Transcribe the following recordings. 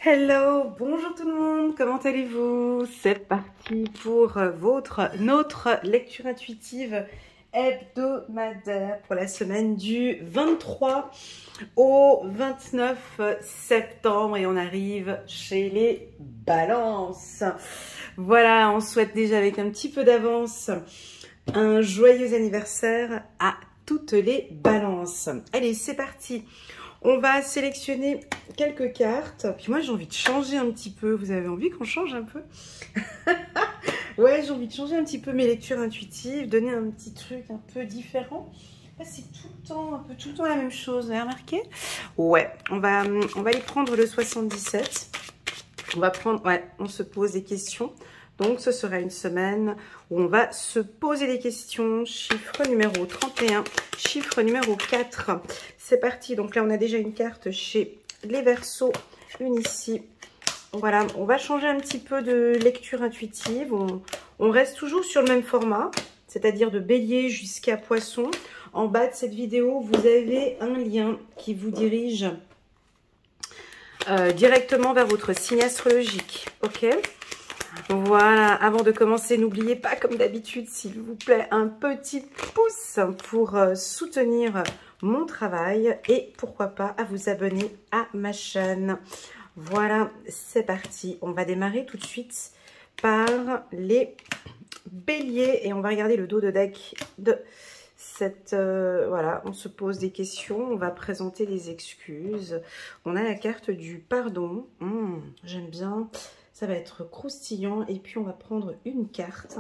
Hello, bonjour tout le monde, comment allez-vous? C'est parti pour notre lecture intuitive hebdomadaire pour la semaine du 23 au 29 septembre et on arrive chez les balances. Voilà, on souhaite déjà avec un petit peu d'avance un joyeux anniversaire à toutes les balances. Allez, c'est parti. On va sélectionner quelques cartes. Puis moi, j'ai envie de changer un petit peu. Vous avez envie qu'on change un peu? Ouais, j'ai envie de changer un petit peu mes lectures intuitives, donner un petit truc un peu différent. Là, c'est tout le temps, un peu tout le temps la même chose. Vous avez remarqué? Ouais, on va aller prendre le 77. On va prendre, ouais, on se pose des questions. Donc, ce sera une semaine où on va se poser des questions. Chiffre numéro 31, chiffre numéro 4. C'est parti. Donc là, on a déjà une carte chez les Verseaux, une ici. Voilà, on va changer un petit peu de lecture intuitive. On reste toujours sur le même format, c'est-à-dire de Bélier jusqu'à Poisson. En bas de cette vidéo, vous avez un lien qui vous dirige directement vers votre signe astrologique. Ok ? Voilà, avant de commencer, n'oubliez pas, comme d'habitude, s'il vous plaît, un petit pouce pour soutenir mon travail et pourquoi pas à vous abonner à ma chaîne. Voilà, c'est parti. On va démarrer tout de suite par les béliers et on va regarder le dos de deck de cette... voilà, on se pose des questions, on va présenter les excuses. On a la carte du pardon. J'aime bien. Ça va être croustillant. Et puis, on va prendre une carte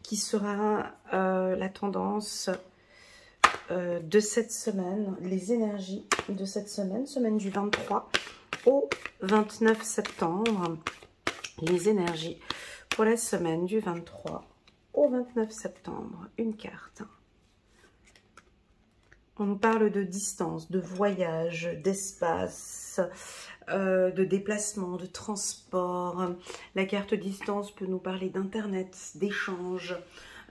qui sera la tendance de cette semaine, les énergies de cette semaine, semaine du 23 au 29 septembre. Les énergies pour la semaine du 23 au 29 septembre. Une carte. On nous parle de distance, de voyage, d'espace, de déplacement, de transport. La carte distance peut nous parler d'internet, d'échange,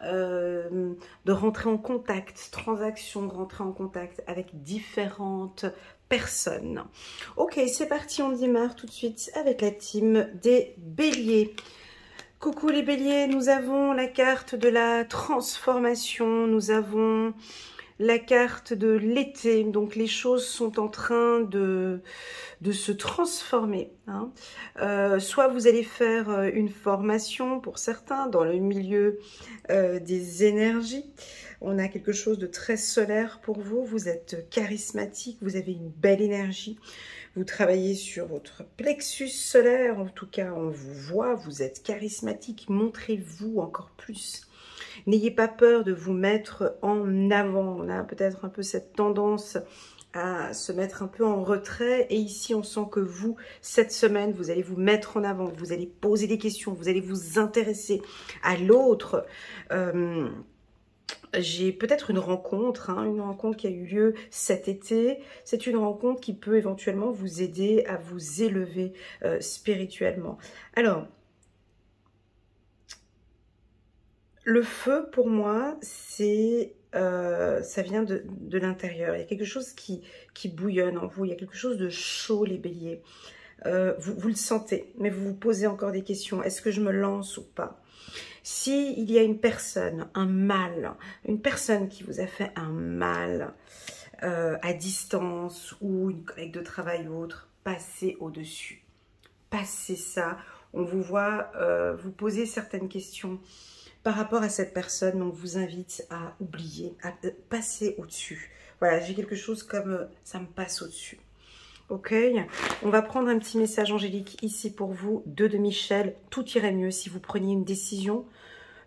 de rentrer en contact, transaction, de rentrer en contact avec différentes personnes. Ok, c'est parti, on démarre tout de suite avec la team des béliers. Coucou les béliers, nous avons la carte de la transformation, nous avons la carte de l'été, donc les choses sont en train de se transformer. Hein. Soit vous allez faire une formation pour certains dans le milieu des énergies. On a quelque chose de très solaire pour vous. Vous êtes charismatique, vous avez une belle énergie. Vous travaillez sur votre plexus solaire, en tout cas on vous voit, vous êtes charismatique. Montrez-vous encore plus. N'ayez pas peur de vous mettre en avant. On a peut-être un peu cette tendance à se mettre un peu en retrait. Et ici, on sent que vous, cette semaine, vous allez vous mettre en avant. Vous allez poser des questions. Vous allez vous intéresser à l'autre. J'ai peut-être une rencontre qui a eu lieu cet été. C'est une rencontre qui peut éventuellement vous aider à vous élever spirituellement. Alors, le feu, pour moi, c'est ça vient de l'intérieur. Il y a quelque chose qui bouillonne en vous. Il y a quelque chose de chaud, les béliers. Vous le sentez, mais vous vous posez encore des questions. Est-ce que je me lance ou pas? S'il y a une personne, un mal, une personne qui vous a fait un mal à distance ou une collègue de travail ou autre, passez au-dessus. Passez ça. On vous voit vous poser certaines questions par rapport à cette personne, on vous invite à oublier, à passer au-dessus. Voilà, j'ai quelque chose comme ça me passe au-dessus. Ok, on va prendre un petit message angélique ici pour vous, de Michel. Tout irait mieux si vous preniez une décision.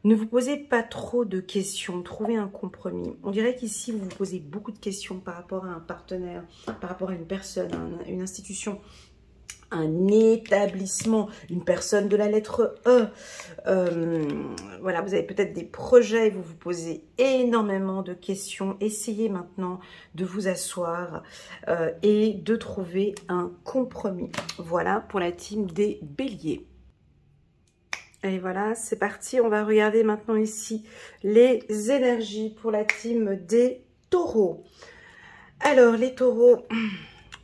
Ne vous posez pas trop de questions, trouvez un compromis. On dirait qu'ici, vous vous posez beaucoup de questions par rapport à un partenaire, par rapport à une personne, à une institution, un établissement, une personne de la lettre E. Voilà, vous avez peut-être des projets, vous vous posez énormément de questions. Essayez maintenant de vous asseoir et de trouver un compromis. Voilà pour la team des béliers. Et voilà, c'est parti. On va regarder maintenant ici les énergies pour la team des taureaux. Alors, les taureaux...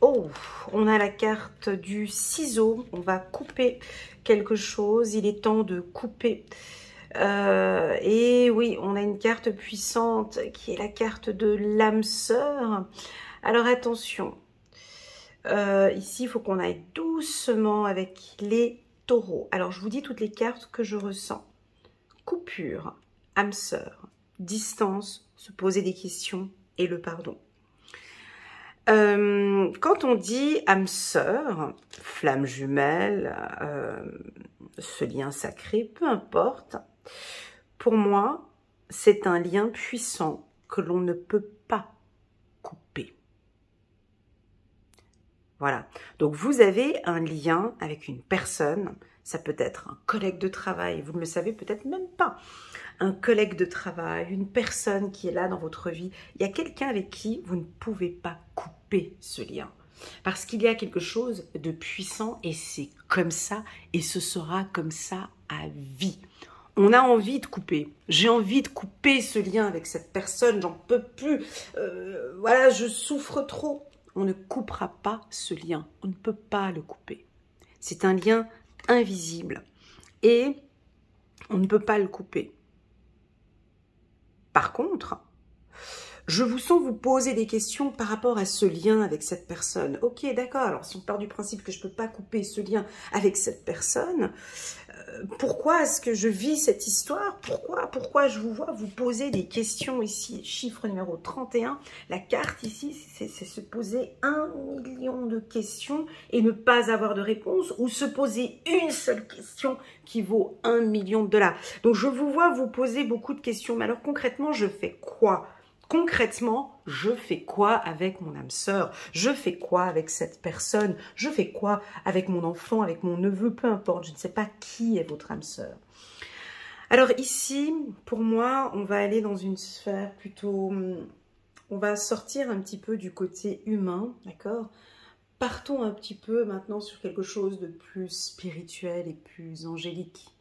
Oh, on a la carte du ciseau. On va couper quelque chose. Il est temps de couper. Et oui, on a une carte puissante qui est la carte de l'âme sœur. Alors attention. Ici, il faut qu'on aille doucement avec les taureaux. Alors, je vous dis toutes les cartes que je ressens. Coupure, âme sœur, distance, se poser des questions et le pardon. Quand on dit âme sœur, flamme jumelle, ce lien sacré, peu importe, pour moi, c'est un lien puissant que l'on ne peut pas couper. Voilà, donc vous avez un lien avec une personne, ça peut être un collègue de travail, vous ne le savez peut-être même pas, un collègue de travail, une personne qui est là dans votre vie, il y a quelqu'un avec qui vous ne pouvez pas couper ce lien. Parce qu'il y a quelque chose de puissant et c'est comme ça et ce sera comme ça à vie. On a envie de couper. J'ai envie de couper ce lien avec cette personne, j'en peux plus. Voilà, je souffre trop. On ne coupera pas ce lien. On ne peut pas le couper. C'est un lien invisible et on ne peut pas le couper. Par contre, je vous sens vous poser des questions par rapport à ce lien avec cette personne. Ok, d'accord, alors si on part du principe que je ne peux pas couper ce lien avec cette personne, pourquoi est-ce que je vis cette histoire? Pourquoi je vous vois vous poser des questions ici? Chiffre numéro 31, la carte ici, c'est se poser 1 million de questions et ne pas avoir de réponse, ou se poser une seule question qui vaut 1 million de $. Donc je vous vois vous poser beaucoup de questions, mais alors concrètement, je fais quoi? Concrètement, je fais quoi avec mon âme sœur? Je fais quoi avec cette personne? Je fais quoi avec mon enfant, avec mon neveu? Peu importe, je ne sais pas qui est votre âme sœur. Alors ici, pour moi, on va aller dans une sphère plutôt... On va sortir un petit peu du côté humain, d'accord? Partons un petit peu maintenant sur quelque chose de plus spirituel et plus angélique.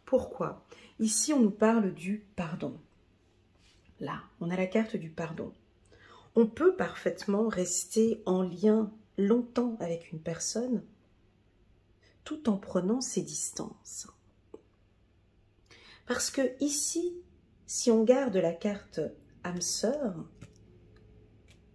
Pourquoi? Ici, on nous parle du pardon. Là, on a la carte du pardon. On peut parfaitement rester en lien longtemps avec une personne tout en prenant ses distances. Parce que ici, si on garde la carte âme sœur,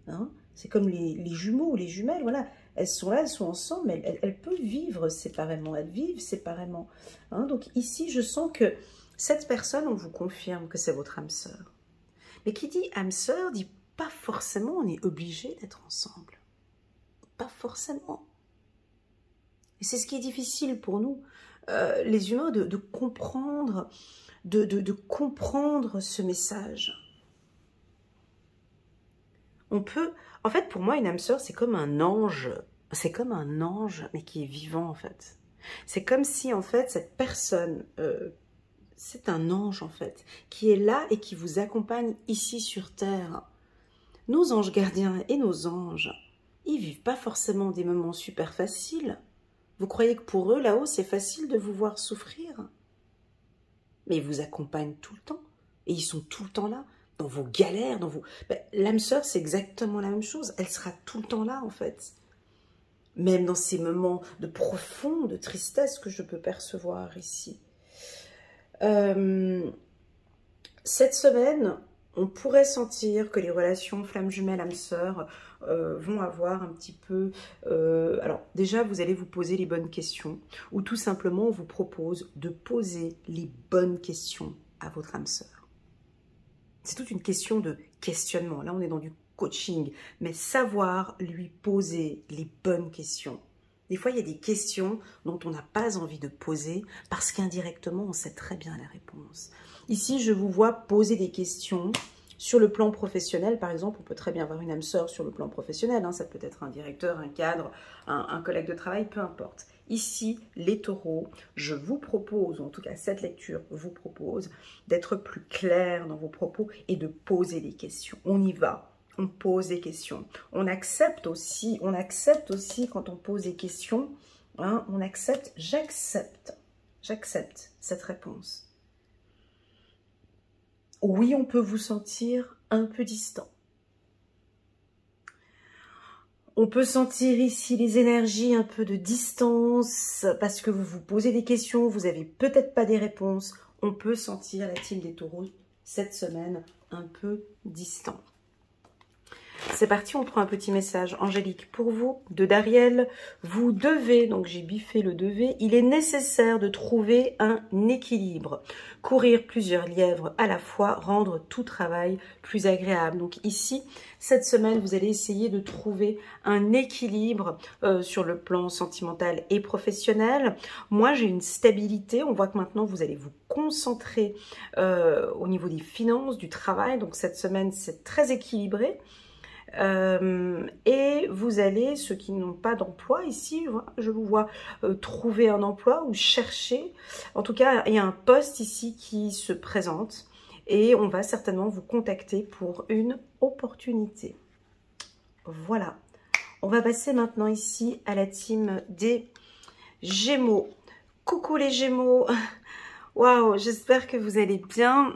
hein, c'est comme les jumeaux ou les jumelles, voilà, elles sont là, elles sont ensemble, mais elles peuvent vivre séparément, elles vivent séparément. Hein, donc ici, je sens que cette personne, on vous confirme que c'est votre âme sœur. Mais qui dit âme sœur dit pas forcément on est obligé d'être ensemble. Pas forcément. Et c'est ce qui est difficile pour nous, les humains, de comprendre, de comprendre ce message. On peut... En fait, pour moi, une âme sœur, c'est comme un ange. C'est comme un ange, mais qui est vivant, en fait. C'est comme si, en fait, cette personne... c'est un ange, en fait, qui est là et qui vous accompagne ici sur Terre. Nos anges gardiens et nos anges, ils vivent pas forcément des moments super faciles. Vous croyez que pour eux, là-haut, c'est facile de vous voir souffrir? Mais ils vous accompagnent tout le temps. Et ils sont tout le temps là, dans vos galères, dans vos... Ben, l'âme sœur, c'est exactement la même chose. Elle sera tout le temps là, en fait. Même dans ces moments de profonde tristesse que je peux percevoir ici. Cette semaine, on pourrait sentir que les relations flamme jumelle, âme sœur vont avoir un petit peu... alors déjà, vous allez vous poser les bonnes questions, ou tout simplement, on vous propose de poser les bonnes questions à votre âme sœur. C'est toute une question de questionnement. Là, on est dans du coaching, mais savoir lui poser les bonnes questions. Des fois, il y a des questions dont on n'a pas envie de poser parce qu'indirectement, on sait très bien la réponse. Ici, je vous vois poser des questions sur le plan professionnel. Par exemple, on peut très bien avoir une âme sœur sur le plan professionnel. Hein. Ça peut être un directeur, un cadre, un collègue de travail, peu importe. Ici, les taureaux, je vous propose, en tout cas cette lecture vous propose, d'être plus clair dans vos propos et de poser des questions. On y va. On pose des questions. On accepte aussi quand on pose des questions, hein, on accepte, j'accepte cette réponse. Oui, on peut vous sentir un peu distant. On peut sentir ici les énergies un peu de distance parce que vous vous posez des questions, vous n'avez peut-être pas des réponses. On peut sentir la team des taureaux cette semaine un peu distant. C'est parti, on prend un petit message angélique pour vous, de Dariel. Vous devez, donc j'ai biffé le devez, il est nécessaire de trouver un équilibre. Courir plusieurs lièvres à la fois, rendre tout travail plus agréable. Donc ici, cette semaine, vous allez essayer de trouver un équilibre sur le plan sentimental et professionnel. Moi, j'ai une stabilité. On voit que maintenant, vous allez vous concentrer au niveau des finances, du travail. Donc cette semaine, c'est très équilibré. Et vous allez, ceux qui n'ont pas d'emploi ici, je vous vois trouver un emploi ou chercher. En tout cas, il y a un poste ici qui se présente et on va certainement vous contacter pour une opportunité. Voilà. On va passer maintenant ici à la team des Gémeaux. Coucou les Gémeaux. Waouh, j'espère que vous allez bien.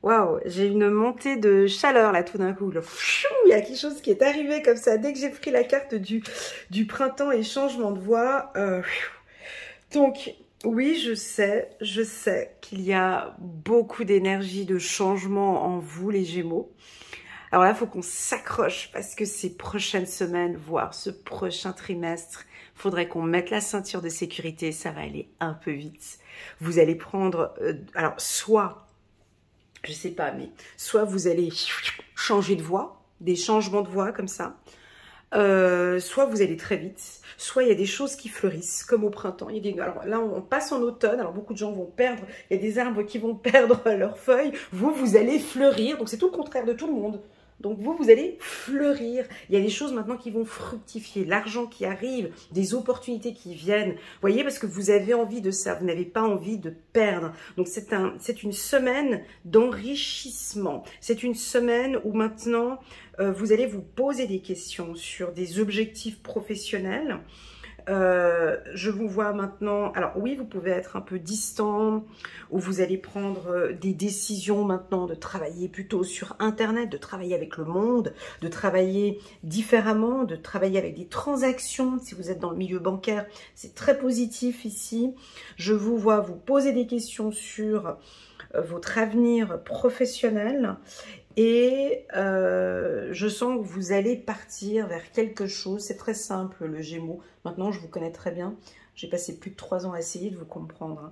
Waouh, j'ai une montée de chaleur là tout d'un coup. Il y a quelque chose qui est arrivé comme ça. Dès que j'ai pris la carte du printemps et changement de voix. Donc, oui, je sais qu'il y a beaucoup d'énergie de changement en vous les Gémeaux. Alors là, il faut qu'on s'accroche parce que ces prochaines semaines, voire ce prochain trimestre, il faudrait qu'on mette la ceinture de sécurité. Ça va aller un peu vite. Vous allez prendre, alors soit... je sais pas, mais soit vous allez changer de voix, des changements de voix comme ça, soit vous allez très vite, soit il y a des choses qui fleurissent, comme au printemps. Il y a des, alors là, on passe en automne, alors beaucoup de gens vont perdre, il y a des arbres qui vont perdre leurs feuilles, vous allez fleurir, donc c'est tout le contraire de tout le monde. Donc vous allez fleurir. Il y a des choses maintenant qui vont fructifier, l'argent qui arrive, des opportunités qui viennent. Vous voyez, parce que vous avez envie de ça, vous n'avez pas envie de perdre. Donc c'est une semaine d'enrichissement. C'est une semaine où maintenant, vous allez vous poser des questions sur des objectifs professionnels. Je vous vois maintenant, alors oui, vous pouvez être un peu distant, ou vous allez prendre des décisions maintenant de travailler plutôt sur Internet, de travailler avec le monde, de travailler différemment, de travailler avec des transactions. Si vous êtes dans le milieu bancaire, c'est très positif ici. Je vous vois vous poser des questions sur votre avenir professionnel. Et je sens que vous allez partir vers quelque chose. C'est très simple, le Gémeaux. Maintenant, je vous connais très bien. J'ai passé plus de 3 ans à essayer de vous comprendre.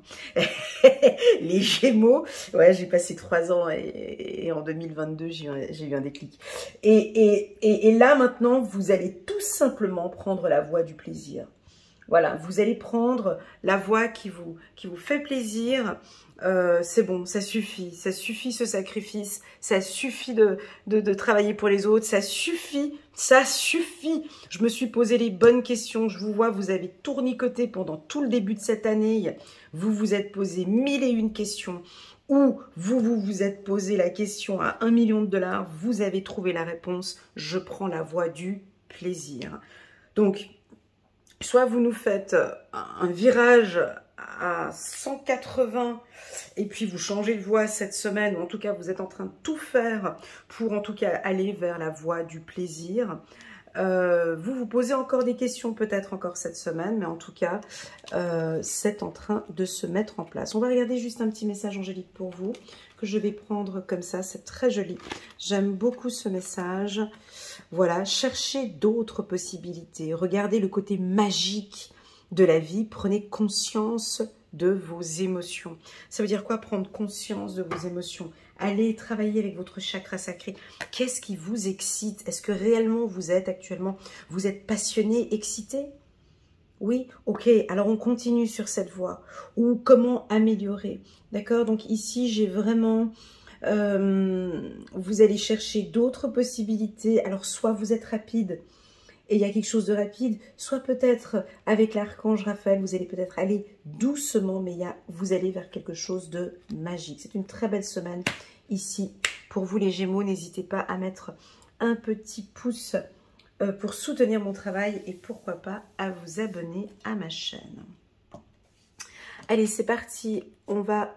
Les Gémeaux, ouais, j'ai passé 3 ans et en 2022, j'ai eu un déclic. Et là, maintenant, vous allez tout simplement prendre la voie du plaisir. Voilà, vous allez prendre la voie qui vous fait plaisir. C'est bon, ça suffit ce sacrifice, ça suffit de travailler pour les autres, ça suffit. Je me suis posé les bonnes questions, je vous vois, vous avez tournicoté pendant tout le début de cette année, vous vous êtes posé 1001 questions, ou vous êtes posé la question à 1 million de $, vous avez trouvé la réponse, je prends la voie du plaisir. Donc, soit vous nous faites un virage à 180 et puis vous changez de voie cette semaine, ou en tout cas vous êtes en train de tout faire pour en tout cas aller vers la voie du plaisir. Vous vous posez encore des questions peut-être encore cette semaine, mais en tout cas c'est en train de se mettre en place. On va regarder juste un petit message angélique pour vous que je vais prendre comme ça, c'est très joli. J'aime beaucoup ce message. Voilà, cherchez d'autres possibilités, regardez le côté magique de la vie, prenez conscience de vos émotions. Ça veut dire quoi, prendre conscience de vos émotions? Allez travailler avec votre chakra sacré. Qu'est-ce qui vous excite? Est-ce que réellement vous êtes actuellement, vous êtes passionné, excité? Oui, ok, alors on continue sur cette voie. Ou comment améliorer? D'accord, donc ici j'ai vraiment... vous allez chercher d'autres possibilités. Alors soit vous êtes rapide, et il y a quelque chose de rapide, soit peut-être avec l'archange Raphaël, vous allez peut-être aller doucement, mais vous allez vers quelque chose de magique. C'est une très belle semaine ici. Pour vous les Gémeaux, n'hésitez pas à mettre un petit pouce pour soutenir mon travail et pourquoi pas à vous abonner à ma chaîne. Allez, c'est parti, on va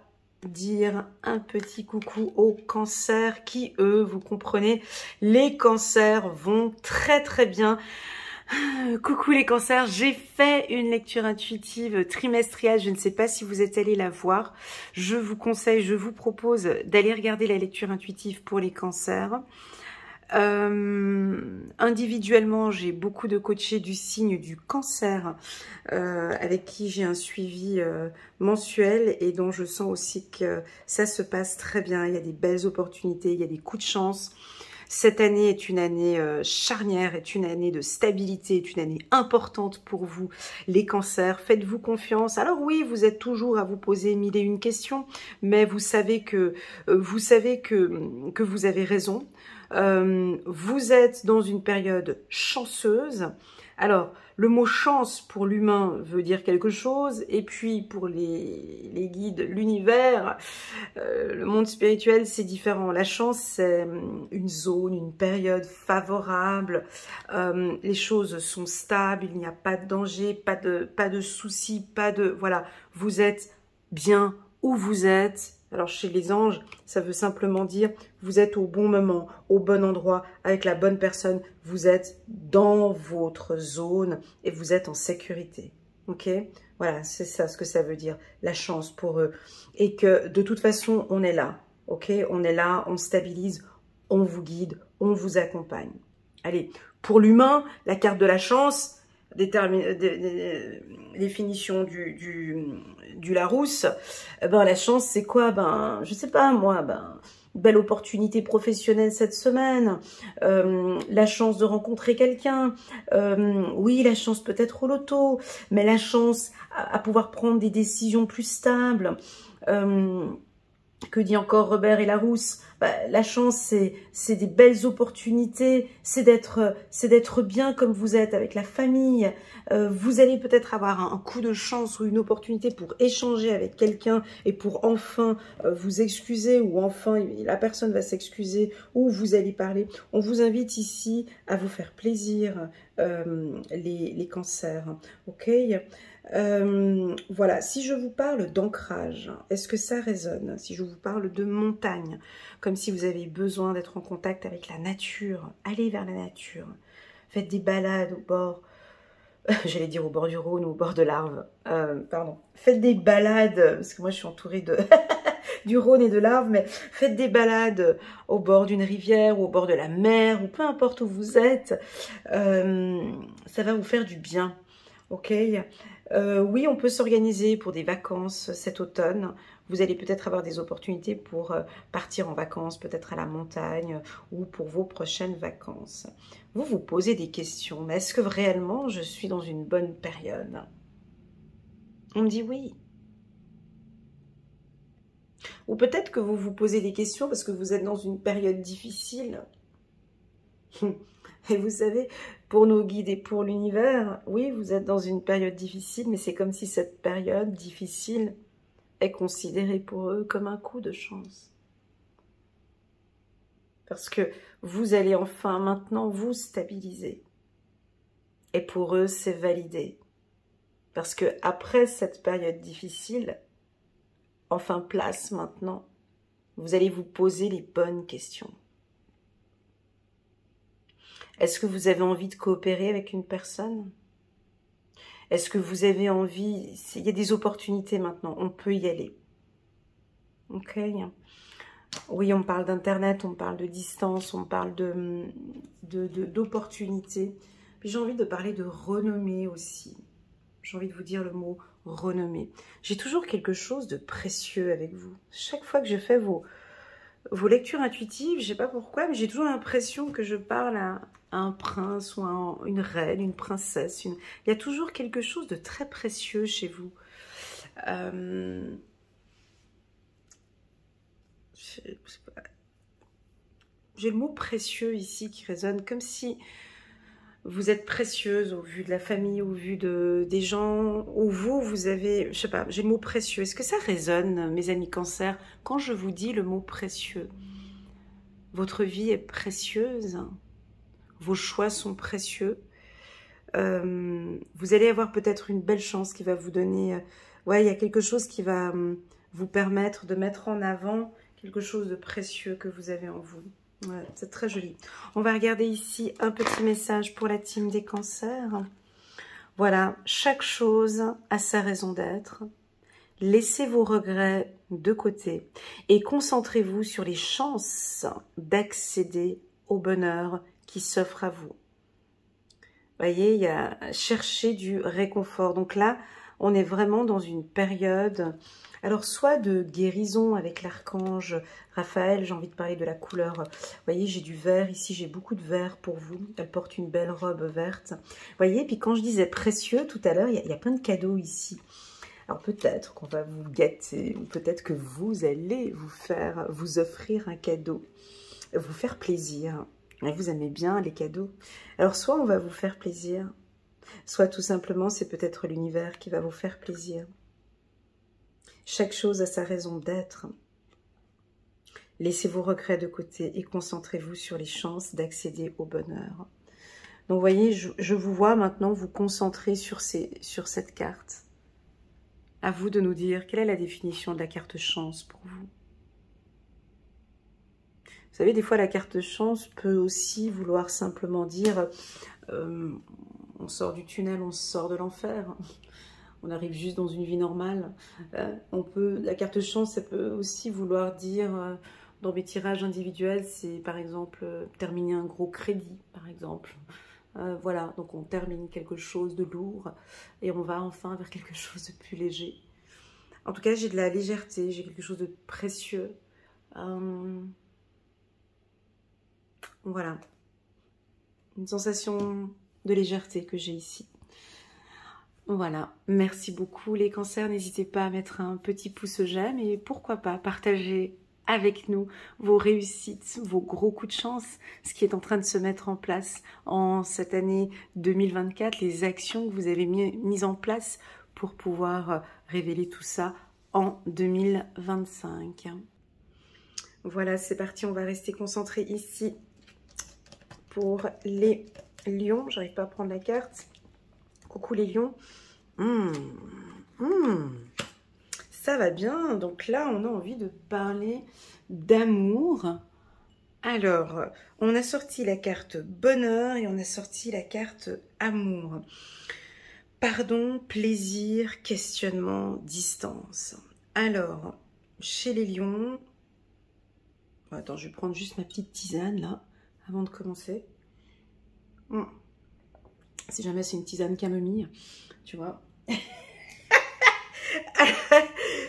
dire un petit coucou aux cancers qui, eux, vous comprenez, les cancers vont très très bien. Coucou les cancers, j'ai fait une lecture intuitive trimestrielle, je ne sais pas si vous êtes allés la voir. Je vous conseille, je vous propose d'aller regarder la lecture intuitive pour les cancers. Individuellement, j'ai beaucoup de coachés du signe du cancer avec qui j'ai un suivi mensuel et dont je sens aussi que ça se passe très bien. Il y a des belles opportunités, il y a des coups de chance. Cette année est une année charnière, est une année de stabilité, est une année importante pour vous, les cancers. Faites-vous confiance. Alors oui, vous êtes toujours à vous poser mille et une questions, mais vous savez que vous avez raison. Vous êtes dans une période chanceuse. Alors, le mot chance pour l'humain veut dire quelque chose, et puis pour les guides, l'univers, le monde spirituel, c'est différent. La chance, c'est une zone, une période favorable, les choses sont stables, il n'y a pas de danger, pas de soucis, voilà, vous êtes bien où vous êtes. Alors chez les anges, ça veut simplement dire vous êtes au bon moment, au bon endroit, avec la bonne personne. Vous êtes dans votre zone et vous êtes en sécurité. Ok? Voilà, c'est ça ce que ça veut dire, la chance pour eux. Et que de toute façon, on est là. Ok? On est là, on stabilise, on vous guide, on vous accompagne. Allez, pour l'humain, la carte de la chance, définition du Larousse, la chance c'est quoi? Je sais pas moi, belle opportunité professionnelle cette semaine, la chance de rencontrer quelqu'un, oui la chance peut-être au loto, mais la chance à pouvoir prendre des décisions plus stables. Que dit encore Robert et Larousse? La chance, c'est des belles opportunités, c'est d'être bien comme vous êtes avec la famille. Vous allez peut-être avoir un coup de chance ou une opportunité pour échanger avec quelqu'un et pour enfin vous excuser, ou enfin la personne va s'excuser, ou vous allez parler. On vous invite ici à vous faire plaisir, les cancers, ok? Voilà, si je vous parle d'ancrage, est-ce que ça résonne? Si je vous parle de montagne, comme si vous avez besoin d'être en contact avec la nature, allez vers la nature. Faites des balades au bord, j'allais dire au bord du Rhône ou au bord de l'Arve, pardon. Faites des balades, parce que moi je suis entourée de du Rhône et de l'Arve, mais faites des balades au bord d'une rivière ou au bord de la mer, ou peu importe où vous êtes, ça va vous faire du bien, ok? Oui, on peut s'organiser pour des vacances cet automne. Vous allez peut-être avoir des opportunités pour partir en vacances, peut-être à la montagne ou pour vos prochaines vacances. Vous vous posez des questions, mais est-ce que réellement je suis dans une bonne période? On me dit oui. Ou peut-être que vous vous posez des questions parce que vous êtes dans une période difficile. Et vous savez, pour nos guides et pour l'univers, oui, vous êtes dans une période difficile, mais c'est comme si cette période difficile est considérée pour eux comme un coup de chance. Parce que vous allez enfin maintenant vous stabiliser. Et pour eux, c'est validé. Parce que après cette période difficile, enfin place maintenant, vous allez vous poser les bonnes questions. Est-ce que vous avez envie de coopérer avec une personne? Est-ce que vous avez envie... Il y a des opportunités maintenant, on peut y aller. Ok. Oui, on parle d'internet, on parle de distance, on parle d'opportunités. Puis j'ai envie de parler de renommée aussi. J'ai envie de vous dire le mot renommée. J'ai toujours quelque chose de précieux avec vous. Chaque fois que je fais vos lectures intuitives, je ne sais pas pourquoi, mais j'ai toujours l'impression que je parle à un prince ou à une reine, une princesse. Il y a toujours quelque chose de très précieux chez vous. J'ai le mot précieux ici qui résonne, comme si vous êtes précieuse au vu de la famille, au vu des gens, ou vous avez, je sais pas, j'ai le mot précieux. Est-ce que ça résonne, mes amis cancer, quand je vous dis le mot précieux? Votre vie est précieuse, vos choix sont précieux. Vous allez avoir peut-être une belle chance qui va vous donner... ouais, il y a quelque chose qui va vous permettre de mettre en avant quelque chose de précieux que vous avez en vous. Ouais, c'est très joli. On va regarder ici un petit message pour la team des cancers. Voilà, chaque chose a sa raison d'être. Laissez vos regrets de côté et concentrez-vous sur les chances d'accéder au bonheur qui s'offre à vous. Vous voyez, il y a chercher du réconfort. Donc là, on est vraiment dans une période, alors soit de guérison avec l'archange Raphaël, j'ai envie de parler de la couleur. Vous voyez, j'ai du vert ici, j'ai beaucoup de vert pour vous. Elle porte une belle robe verte. Vous voyez, puis quand je disais précieux tout à l'heure, il y a plein de cadeaux ici. Alors peut-être qu'on va vous gâter, ou peut-être que vous allez vous offrir un cadeau, vous faire plaisir. Vous aimez bien les cadeaux. Alors soit on va vous faire plaisir, soit tout simplement c'est peut-être l'univers qui va vous faire plaisir. Chaque chose a sa raison d'être. Laissez vos regrets de côté et concentrez-vous sur les chances d'accéder au bonheur. Donc vous voyez, je vous vois maintenant vous concentrer sur cette carte. À vous de nous dire quelle est la définition de la carte chance pour vous. Vous savez, des fois, la carte chance peut aussi vouloir simplement dire on sort du tunnel, on sort de l'enfer, on arrive juste dans une vie normale. La carte chance, ça peut aussi vouloir dire, dans mes tirages individuels, c'est par exemple terminer un gros crédit, par exemple. Voilà, donc on termine quelque chose de lourd et on va enfin vers quelque chose de plus léger. En tout cas, j'ai de la légèreté, j'ai quelque chose de précieux. Voilà, une sensation de légèreté que j'ai ici. Voilà, merci beaucoup les cancers. N'hésitez pas à mettre un petit pouce j'aime et pourquoi pas partager avec nous vos réussites, vos gros coups de chance, ce qui est en train de se mettre en place en cette année 2024, les actions que vous avez mises en place pour pouvoir révéler tout ça en 2025. Voilà, c'est parti, on va rester concentré ici pour les lions. J'arrive pas à prendre la carte. Coucou les lions. Ça va bien. Donc là, on a envie de parler d'amour. Alors, on a sorti la carte bonheur et on a sorti la carte amour. Pardon, plaisir, questionnement, distance. Alors, chez les lions... Attends, je vais prendre juste ma petite tisane là, avant de commencer. Si jamais c'est une tisane camomille, tu vois.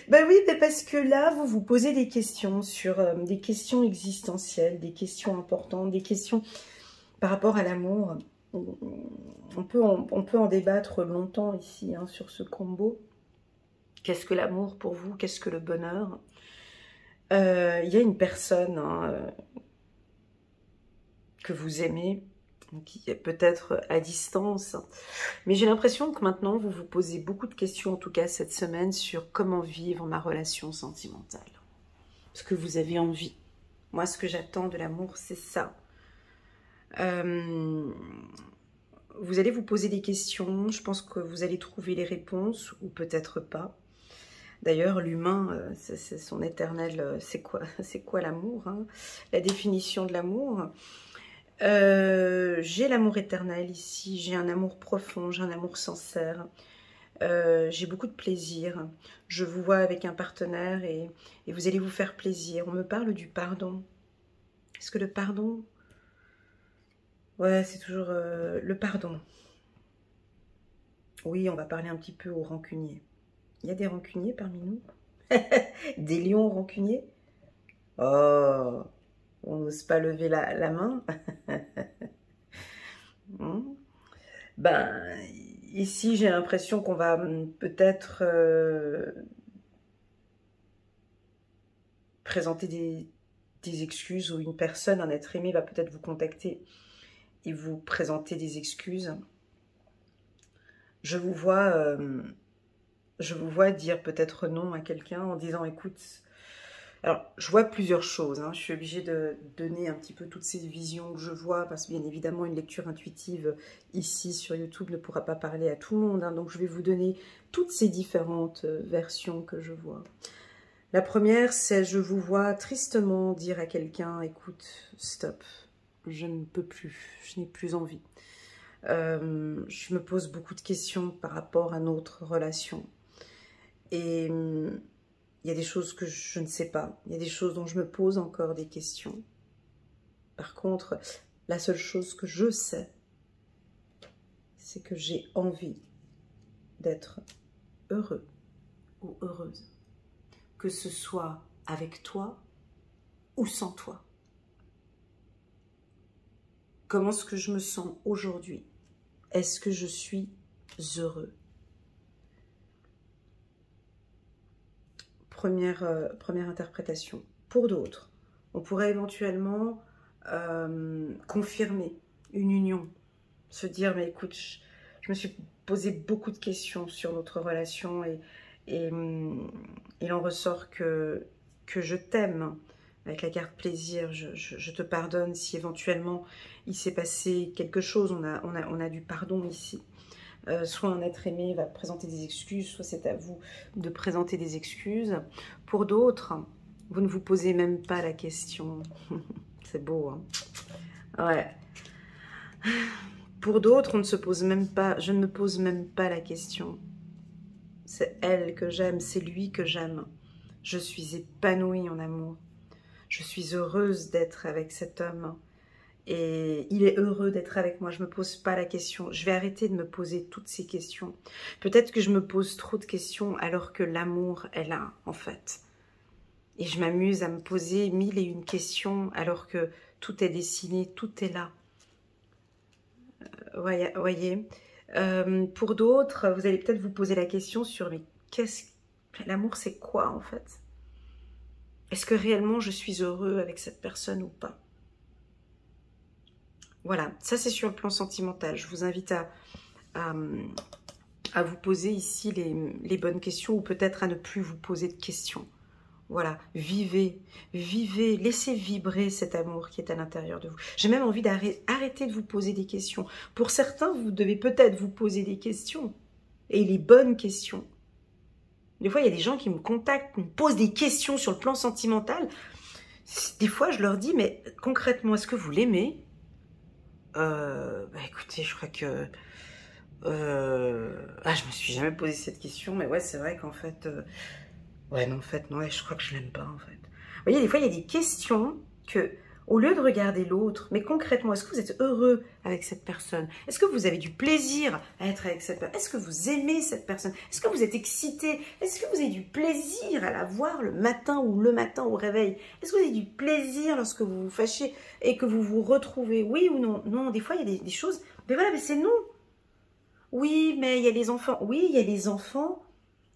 Ben oui, mais parce que là, vous vous posez des questions sur des questions existentielles, des questions importantes, des questions par rapport à l'amour. On peut en débattre longtemps ici, hein, sur ce combo. Qu'est-ce que l'amour pour vous? Qu'est-ce que le bonheur? Il y a une personne que vous aimez, qui est peut-être à distance, mais j'ai l'impression que maintenant vous vous posez beaucoup de questions, en tout cas cette semaine, sur comment vivre ma relation sentimentale. Ce que vous avez envie. Moi, ce que j'attends de l'amour, c'est ça. Vous allez vous poser des questions, je pense que vous allez trouver les réponses, ou peut-être pas. D'ailleurs, l'humain, c'est son éternel... C'est quoi l'amour, hein? La définition de l'amour. J'ai l'amour éternel ici, j'ai un amour profond, j'ai un amour sincère. J'ai beaucoup de plaisir. Je vous vois avec un partenaire et vous allez vous faire plaisir. On me parle du pardon. Est-ce que le pardon... Ouais, c'est toujours le pardon. Oui, on va parler un petit peu aux rancuniers. Il y a des rancuniers parmi nous? Des lions rancuniers? Oh, on n'ose pas lever la main. Ben, ici, j'ai l'impression qu'on va peut-être présenter des excuses, ou une personne, un être aimé va peut-être vous contacter et vous présenter des excuses. Je vous vois dire peut-être non à quelqu'un en disant écoute, alors je vois plusieurs choses, hein. Je suis obligée de donner un petit peu toutes ces visions que je vois, parce que bien évidemment une lecture intuitive ici sur YouTube ne pourra pas parler à tout le monde, hein. Donc je vais vous donner toutes ces différentes versions que je vois. La première, c'est je vous vois tristement dire à quelqu'un, écoute, stop, je ne peux plus, je n'ai plus envie. Je me pose beaucoup de questions par rapport à notre relation. Et il y a des choses que je ne sais pas. Il y a des choses dont je me pose encore des questions. Par contre, la seule chose que je sais, c'est que j'ai envie d'être heureux ou heureuse. Que ce soit avec toi ou sans toi. Comment est-ce que je me sens aujourd'hui? Est-ce que je suis heureux? Première interprétation. Pour d'autres, on pourrait éventuellement confirmer une union. Se dire, mais écoute, je me suis posé beaucoup de questions sur notre relation et il en ressort que je t'aime. Avec la carte plaisir, je te pardonne si éventuellement il s'est passé quelque chose, on a du pardon ici. Soit un être aimé va présenter des excuses, soit c'est à vous de présenter des excuses. Pour d'autres, vous ne vous posez même pas la question. C'est beau, hein? Ouais. Pour d'autres, on ne se pose même pas, je ne me pose même pas la question. C'est elle que j'aime, c'est lui que j'aime. Je suis épanouie en amour. Je suis heureuse d'être avec cet homme. Et il est heureux d'être avec moi. Je ne me pose pas la question. Je vais arrêter de me poser toutes ces questions. Peut-être que je me pose trop de questions alors que l'amour est là, en fait. Et je m'amuse à me poser 1001 questions alors que tout est dessiné, tout est là. Voyez. Pour d'autres, vous allez peut-être vous poser la question sur mais l'amour, c'est quoi en fait? Est-ce que réellement je suis heureux avec cette personne ou pas? Voilà, ça c'est sur le plan sentimental. Je vous invite à vous poser ici les bonnes questions ou peut-être à ne plus vous poser de questions. Voilà, vivez, laissez vibrer cet amour qui est à l'intérieur de vous. J'ai même envie d'arrêter de vous poser des questions. Pour certains, vous devez peut-être vous poser des questions, et les bonnes questions. Des fois, il y a des gens qui me contactent, me posent des questions sur le plan sentimental. Des fois, je leur dis, mais concrètement, est-ce que vous l'aimez? Écoutez, je crois que... je me suis jamais posé cette question, mais ouais, c'est vrai qu'en fait... Ouais, non, en fait, non, je crois que je l'aime pas, en fait. Vous voyez, des fois, il y a des questions que, au lieu de regarder l'autre, mais concrètement, est-ce que vous êtes heureux avec cette personne? Est-ce que vous avez du plaisir à être avec cette personne? Est-ce que vous aimez cette personne? Est-ce que vous êtes excité? Est-ce que vous avez du plaisir à la voir le matin au réveil? Est-ce que vous avez du plaisir lorsque vous vous fâchez et que vous vous retrouvez? Oui ou non? Non, des fois, il y a des choses, mais voilà, mais c'est non. Oui, mais il y a les enfants. Oui, il y a les enfants.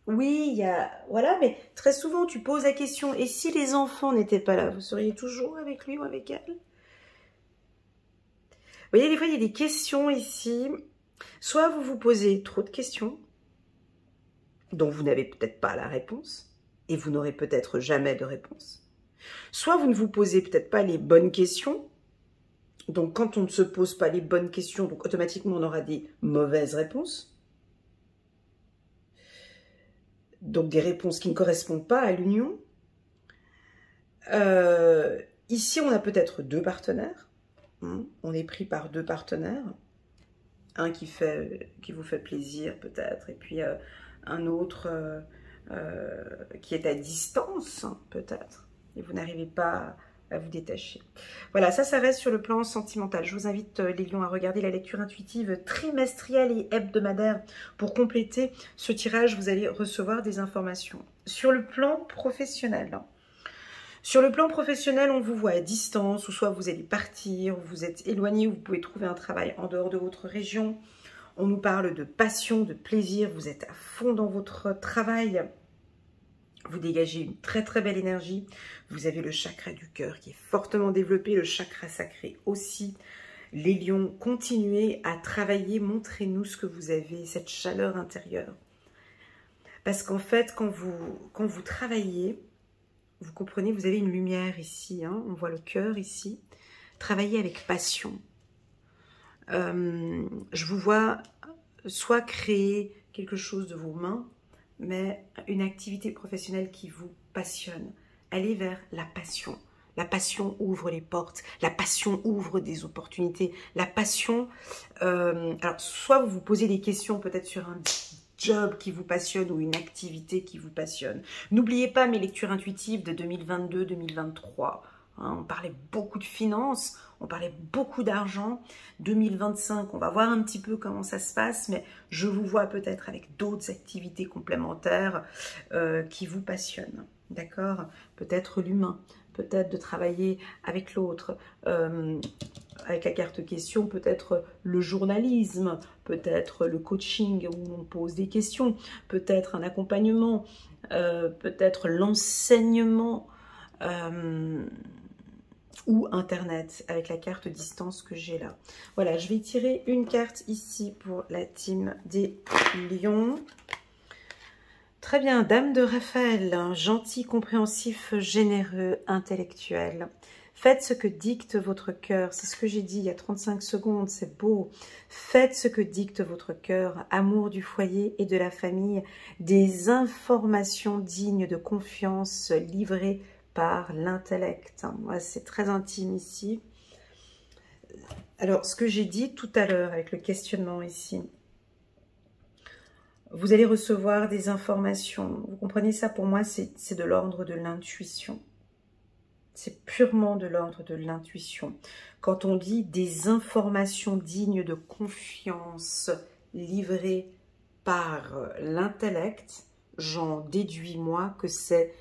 Oui, il y a... Voilà, mais très souvent, tu poses la question, et si les enfants n'étaient pas là, vous seriez toujours avec lui ou avec elle? Vous voyez, des fois, il y a des questions ici. Soit vous vous posez trop de questions, dont vous n'avez peut-être pas la réponse, et vous n'aurez peut-être jamais de réponse. Soit vous ne vous posez peut-être pas les bonnes questions. Donc, quand on ne se pose pas les bonnes questions, donc automatiquement, on aura des mauvaises réponses. Donc des réponses qui ne correspondent pas à l'union. Ici, on a peut-être deux partenaires. On est pris par deux partenaires. Un qui vous fait plaisir peut-être, et puis un autre qui est à distance peut-être. Et vous n'arrivez pas à vous détacher. Voilà, ça reste sur le plan sentimental. Je vous invite, les lions, à regarder la lecture intuitive trimestrielle et hebdomadaire. Pour compléter ce tirage, vous allez recevoir des informations. Sur le plan professionnel, on vous voit à distance, ou soit vous allez partir, ou vous êtes éloigné, ou vous pouvez trouver un travail en dehors de votre région. On nous parle de passion, de plaisir, vous êtes à fond dans votre travail. Vous dégagez une très très belle énergie. Vous avez le chakra du cœur qui est fortement développé, le chakra sacré aussi. Les lions, continuez à travailler, montrez-nous ce que vous avez, cette chaleur intérieure. Parce qu'en fait, quand vous travaillez, vous comprenez, vous avez une lumière ici, hein, on voit le cœur ici. Travaillez avec passion. Je vous vois soit créer quelque chose de vos mains, mais une activité professionnelle qui vous passionne. Allez vers la passion. La passion ouvre les portes, la passion ouvre des opportunités, la passion... alors, soit vous vous posez des questions peut-être sur un job qui vous passionne ou une activité qui vous passionne. N'oubliez pas mes lectures intuitives de 2022-2023. Hein, on parlait beaucoup de finances, on parlait beaucoup d'argent. 2025, on va voir un petit peu comment ça se passe, mais je vous vois peut-être avec d'autres activités complémentaires qui vous passionnent. D'accord? Peut-être l'humain, peut-être de travailler avec l'autre, avec la carte question, peut-être le journalisme, peut-être le coaching où on pose des questions, peut-être un accompagnement, peut-être l'enseignement ou Internet avec la carte distance que j'ai là. Voilà, je vais tirer une carte ici pour la team des lions. Très bien, Dame de Raphaël, gentil, compréhensif, généreux, intellectuel. Faites ce que dicte votre cœur. C'est ce que j'ai dit il y a 35 secondes, c'est beau. Faites ce que dicte votre cœur. Amour du foyer et de la famille. Des informations dignes de confiance livrées par l'intellect. Ouais, c'est très intime ici. Alors, ce que j'ai dit tout à l'heure avec le questionnement ici, vous allez recevoir des informations. Vous comprenez ça? Pour moi, c'est de l'ordre de l'intuition. C'est purement de l'ordre de l'intuition. Quand on dit des informations dignes de confiance livrées par l'intellect, j'en déduis moi que c'est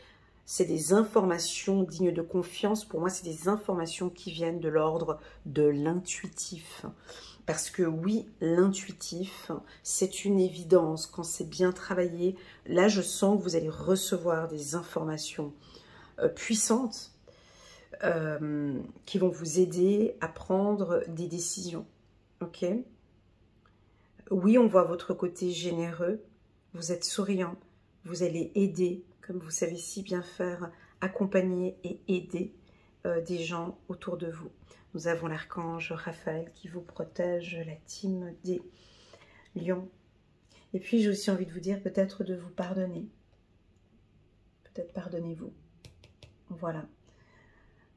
des informations dignes de confiance. Pour moi, c'est des informations qui viennent de l'ordre de l'intuitif. Parce que oui, l'intuitif, c'est une évidence. Quand c'est bien travaillé, là, je sens que vous allez recevoir des informations puissantes qui vont vous aider à prendre des décisions. Ok? Oui, on voit votre côté généreux. Vous êtes souriant. Vous allez aider, comme vous savez si bien faire, accompagner et aider des gens autour de vous. Nous avons l'archange Raphaël qui vous protège, la team des lions. Et puis, j'ai aussi envie de vous dire peut-être de vous pardonner. Peut-être pardonnez-vous. Voilà.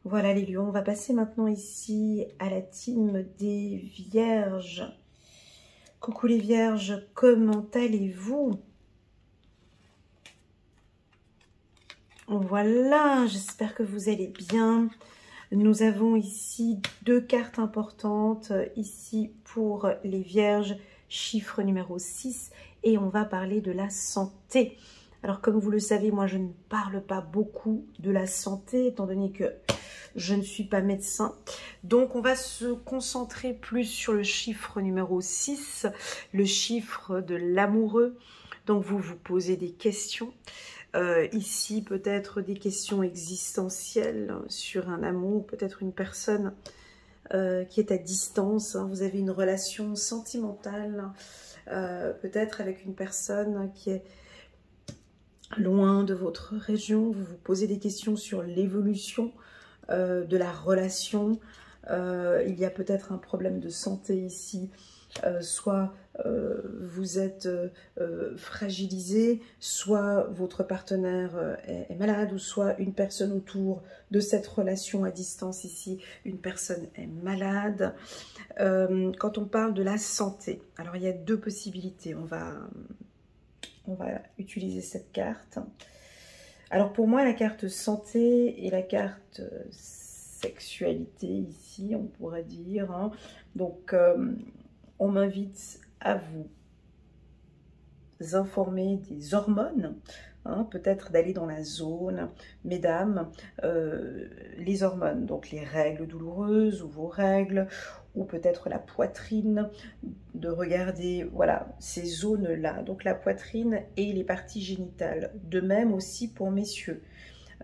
Voilà les lions. On va passer maintenant ici à la team des vierges. Coucou les vierges, comment allez-vous? Voilà, j'espère que vous allez bien. Nous avons ici deux cartes importantes, ici pour les vierges, chiffre numéro 6, et on va parler de la santé. Alors comme vous le savez, moi je ne parle pas beaucoup de la santé, étant donné que je ne suis pas médecin. Donc on va se concentrer plus sur le chiffre numéro 6, le chiffre de l'amoureux. Donc vous vous posez des questions. Ici, peut-être des questions existentielles sur un amour, peut-être une personne qui est à distance. Hein. Vous avez une relation sentimentale, peut-être avec une personne qui est loin de votre région. Vous vous posez des questions sur l'évolution de la relation. Il y a peut-être un problème de santé ici. Soit vous êtes fragilisé, soit votre partenaire est malade, ou soit une personne autour de cette relation à distance ici, une personne est malade. Quand on parle de la santé, alors il y a deux possibilités. On va utiliser cette carte. Alors pour moi, la carte santé et la carte sexualité ici, on pourrait dire. Hein. Donc on m'invite à vous informer des hormones, hein, peut-être d'aller dans la zone, mesdames, les hormones, donc les règles douloureuses ou vos règles, ou peut-être la poitrine, de regarder, voilà, ces zones-là, donc la poitrine et les parties génitales. De même aussi pour messieurs.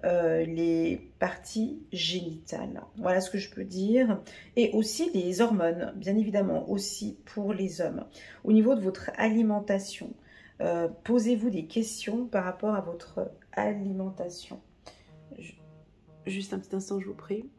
Les parties génitales. Voilà ce que je peux dire. Et aussi les hormones, bien évidemment, aussi pour les hommes. Au niveau de votre alimentation, posez-vous des questions par rapport à votre alimentation. Juste un petit instant, je vous prie.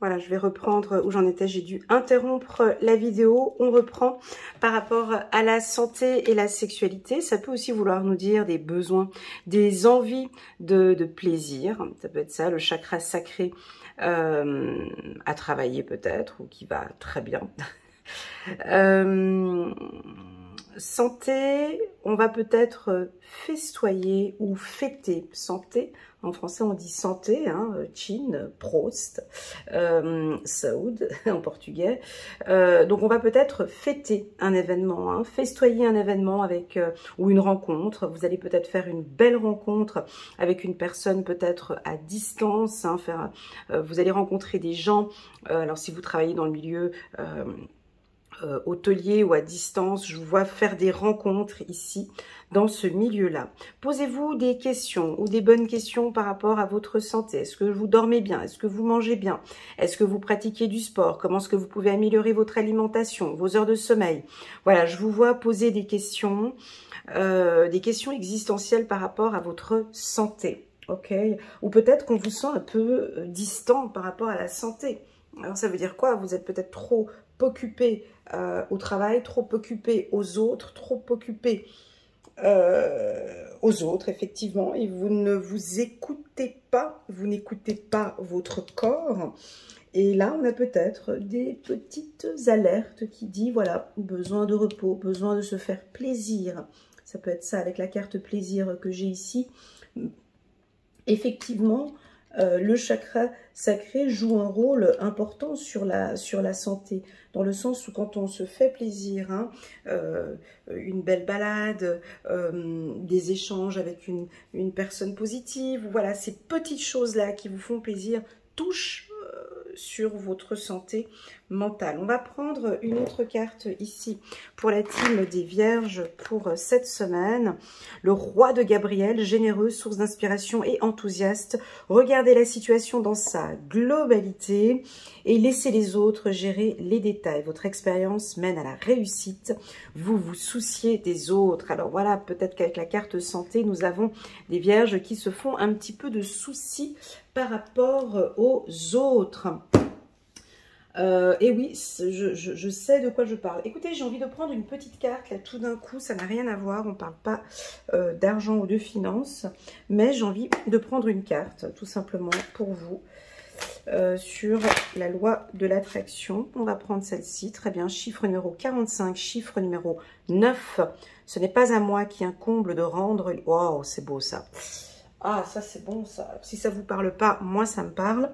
Voilà, je vais reprendre où j'en étais. J'ai dû interrompre la vidéo. On reprend par rapport à la santé et la sexualité. Ça peut aussi vouloir nous dire des besoins, des envies de plaisir. Ça peut être ça, le chakra sacré à travailler peut-être, ou qui va très bien. Santé, on va peut-être festoyer ou fêter. Santé, en français on dit santé, hein, chin, Prost, saúde en portugais. Donc on va peut-être fêter un événement, hein, festoyer un événement avec ou une rencontre. Vous allez peut-être faire une belle rencontre avec une personne peut-être à distance. Hein, vous allez rencontrer des gens. Alors si vous travaillez dans le milieu hôtelier ou à distance, je vous vois faire des rencontres ici, dans ce milieu-là. Posez-vous des questions ou des bonnes questions par rapport à votre santé. Est-ce que vous dormez bien? Est-ce que vous mangez bien? Est-ce que vous pratiquez du sport? Comment est-ce que vous pouvez améliorer votre alimentation, vos heures de sommeil? Voilà, je vous vois poser des questions existentielles par rapport à votre santé. Ok? Ou peut-être qu'on vous sent un peu distant par rapport à la santé. Alors ça veut dire quoi? Vous êtes peut-être trop occupé au travail, trop occupé aux autres, trop occupé aux autres, effectivement, et vous ne vous écoutez pas, vous n'écoutez pas votre corps. Et là, on a peut-être des petites alertes qui disent, voilà, besoin de repos, besoin de se faire plaisir. Ça peut être ça avec la carte plaisir que j'ai ici. Effectivement, le chakra sacré joue un rôle important sur la santé, dans le sens où quand on se fait plaisir, hein, une belle balade, des échanges avec une personne positive, voilà, ces petites choses-là qui vous font plaisir touchent sur votre santé mentale. On va prendre une autre carte ici pour la team des Vierges pour cette semaine. Le roi de Gabriel, généreux, source d'inspiration et enthousiaste. Regardez la situation dans sa globalité et laissez les autres gérer les détails. Votre expérience mène à la réussite. Vous vous souciez des autres. Alors voilà, peut-être qu'avec la carte santé, nous avons des Vierges qui se font un petit peu de soucis par rapport aux autres. Et oui, je sais de quoi je parle. Écoutez, j'ai envie de prendre une petite carte, là, tout d'un coup, ça n'a rien à voir, on ne parle pas d'argent ou de finances, mais j'ai envie de prendre une carte, tout simplement, pour vous, sur la loi de l'attraction. On va prendre celle-ci, très bien, chiffre numéro 45, chiffre numéro 9. Ce n'est pas à moi qui incombe de rendre... Waouh, c'est beau ça. Ah, ça c'est bon, ça. Si ça ne vous parle pas, moi ça me parle.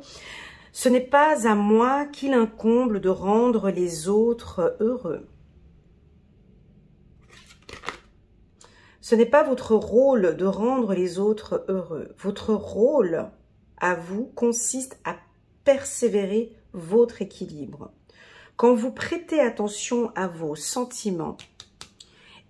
Ce n'est pas à moi qu'il incombe de rendre les autres heureux. Ce n'est pas votre rôle de rendre les autres heureux. Votre rôle à vous consiste à persévérer votre équilibre. Quand vous prêtez attention à vos sentiments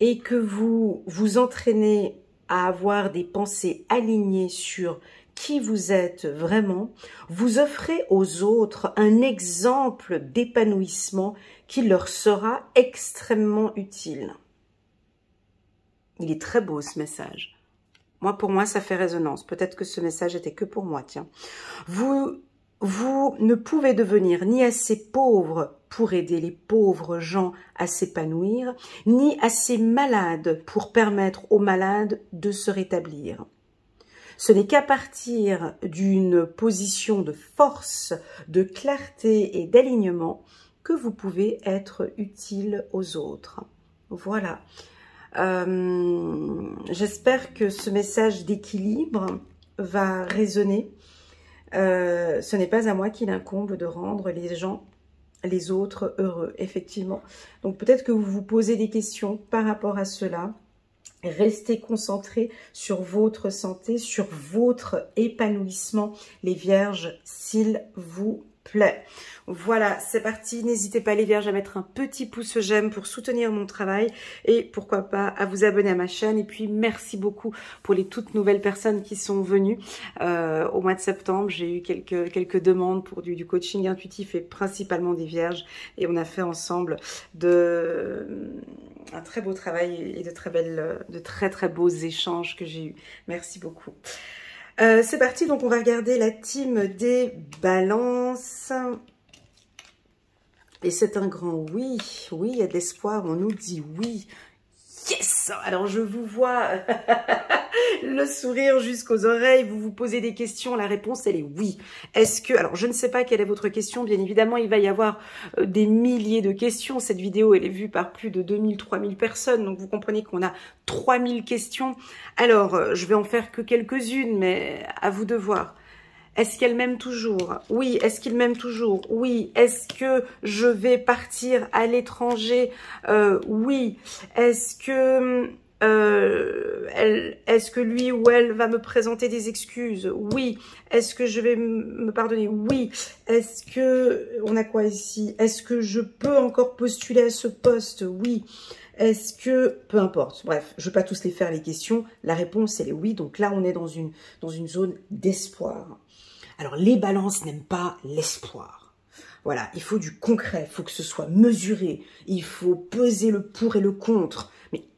et que vous vous entraînez à avoir des pensées alignées sur qui vous êtes vraiment, vous offrez aux autres un exemple d'épanouissement qui leur sera extrêmement utile. Il est très beau ce message. Pour moi, ça fait résonance. Peut-être que ce message était que pour moi, tiens. Vous ne pouvez devenir ni assez pauvre pour aider les pauvres gens à s'épanouir, ni assez malade pour permettre aux malades de se rétablir. Ce n'est qu'à partir d'une position de force, de clarté et d'alignement que vous pouvez être utile aux autres. Voilà. J'espère que ce message d'équilibre va résonner. Ce n'est pas à moi qu'il incombe de rendre les autres heureux, effectivement. Donc peut-être que vous vous posez des questions par rapport à cela. Restez concentrés sur votre santé, sur votre épanouissement, les Vierges, s'il vous plaît. Voilà, c'est parti. N'hésitez pas les Vierges à mettre un petit pouce j'aime pour soutenir mon travail et pourquoi pas à vous abonner à ma chaîne. Et puis merci beaucoup pour les toutes nouvelles personnes qui sont venues au mois de septembre. J'ai eu quelques demandes pour du coaching intuitif et principalement des Vierges et on a fait ensemble un très beau travail et de très beaux échanges que j'ai eu. Merci beaucoup. C'est parti, donc on va regarder la team des balances. Et c'est un grand oui. Oui, il y a de l'espoir, on nous dit oui. Yes! Alors je vous vois le sourire jusqu'aux oreilles, vous vous posez des questions, la réponse elle est oui. Est-ce que, alors je ne sais pas quelle est votre question, bien évidemment il va y avoir des milliers de questions, cette vidéo elle est vue par plus de 2000, 3000 personnes, donc vous comprenez qu'on a 3000 questions. Alors je vais en faire que quelques-unes, mais à vous de voir. Est-ce qu'elle m'aime toujours? Oui. Est-ce qu'il m'aime toujours? Oui. Est-ce que je vais partir à l'étranger? Oui. Est-ce que est-ce que lui ou elle va me présenter des excuses? Oui. Est-ce que je vais me pardonner? Oui. Est-ce que on a quoi ici? Est-ce que je peux encore postuler à ce poste? Oui. Est-ce que... Peu importe. Bref, je ne vais pas tous les faire les questions. La réponse, elle est oui. Donc là, on est dans une zone d'espoir. Alors, les balances n'aiment pas l'espoir. Voilà, il faut du concret, il faut que ce soit mesuré, il faut peser le pour et le contre.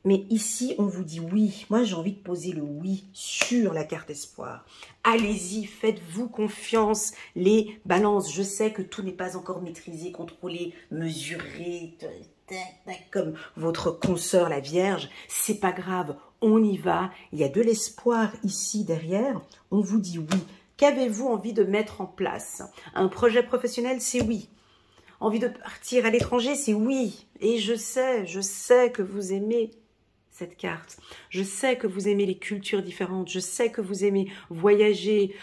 Mais ici, on vous dit oui. Moi, j'ai envie de poser le oui sur la carte espoir. Allez-y, faites-vous confiance, les balances. Je sais que tout n'est pas encore maîtrisé, contrôlé, mesuré, comme votre consoeur, la Vierge. C'est pas grave, on y va. Il y a de l'espoir ici derrière. On vous dit oui. Qu'avez-vous envie de mettre en place? Un projet professionnel, c'est oui. Envie de partir à l'étranger, c'est oui. Et je sais que vous aimez cette carte. Je sais que vous aimez les cultures différentes. Je sais que vous aimez voyager,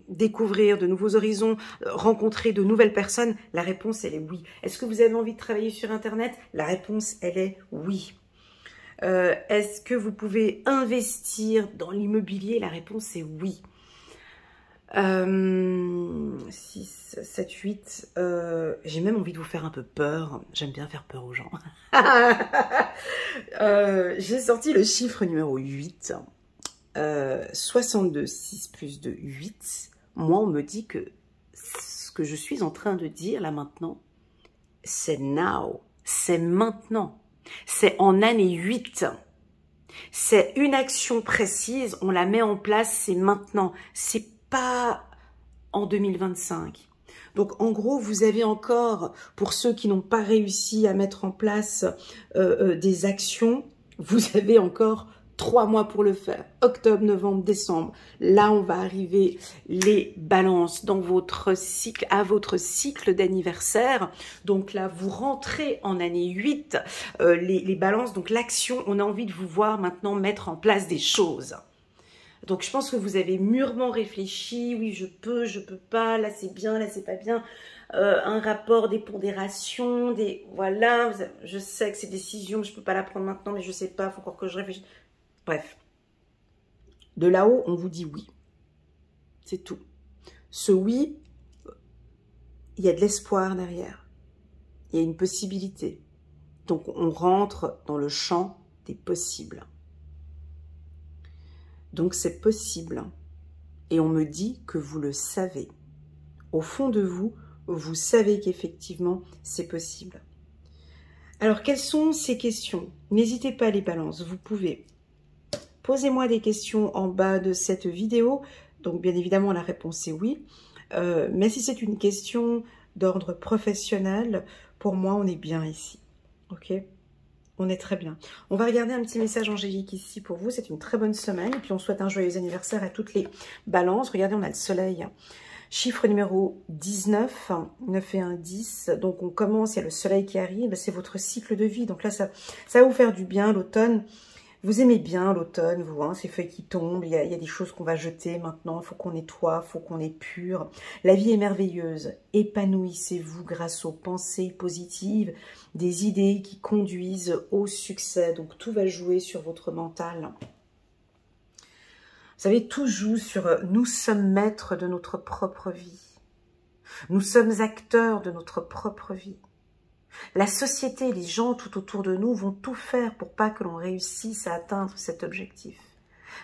découvrir de nouveaux horizons, rencontrer de nouvelles personnes. La réponse, elle est oui. Est-ce que vous avez envie de travailler sur Internet? La réponse, elle est oui. Est-ce que vous pouvez investir dans l'immobilier? La réponse est oui. 6, 7, 8, j'ai même envie de vous faire un peu peur. J'aime bien faire peur aux gens. J'ai sorti le chiffre numéro 8. 62, 6 plus 2, 8. Moi, on me dit que ce que je suis en train de dire là maintenant, c'est now. C'est maintenant. C'est en année 8. C'est une action précise, on la met en place, c'est maintenant. C'est pas en 2025. Donc, en gros, vous avez encore, pour ceux qui n'ont pas réussi à mettre en place des actions, vous avez encore 3 mois pour le faire. Octobre, novembre, décembre. Là, on va arriver les balances dans votre cycle, à votre cycle d'anniversaire. Donc là, vous rentrez en année 8, les balances. Donc l'action, on a envie de vous voir maintenant mettre en place des choses. Donc je pense que vous avez mûrement réfléchi. Oui, je peux pas. Là, c'est bien, là, c'est pas bien. Un rapport, des pondérations, des... Voilà, je sais que c'est décision, je peux pas la prendre maintenant, mais je sais pas, il faut encore que je réfléchisse. Bref, de là-haut, on vous dit oui. C'est tout. Ce oui, il y a de l'espoir derrière. Il y a une possibilité. Donc, on rentre dans le champ des possibles. Donc, c'est possible. Et on me dit que vous le savez. Au fond de vous, vous savez qu'effectivement, c'est possible. Alors, quelles sont ces questions? N'hésitez pas, les balances, vous pouvez... Posez-moi des questions en bas de cette vidéo. Donc, bien évidemment, la réponse est oui. Mais si c'est une question d'ordre professionnel, pour moi, on est bien ici. Ok? On est très bien. On va regarder un petit message angélique ici pour vous. C'est une très bonne semaine. Et puis, on souhaite un joyeux anniversaire à toutes les balances. Regardez, on a le soleil. Chiffre numéro 19, 9 et 1, 10. Donc, on commence, il y a le soleil qui arrive. C'est votre cycle de vie. Donc là, ça va vous faire du bien, l'automne. Vous aimez bien l'automne, vous, hein, ces feuilles qui tombent, il y a des choses qu'on va jeter maintenant, il faut qu'on nettoie, il faut qu'on épure. La vie est merveilleuse, épanouissez-vous grâce aux pensées positives, des idées qui conduisent au succès. Donc tout va jouer sur votre mental. Vous savez, tout joue sur nous sommes maîtres de notre propre vie. Nous sommes acteurs de notre propre vie. La société, les gens tout autour de nous vont tout faire pour pas que l'on réussisse à atteindre cet objectif.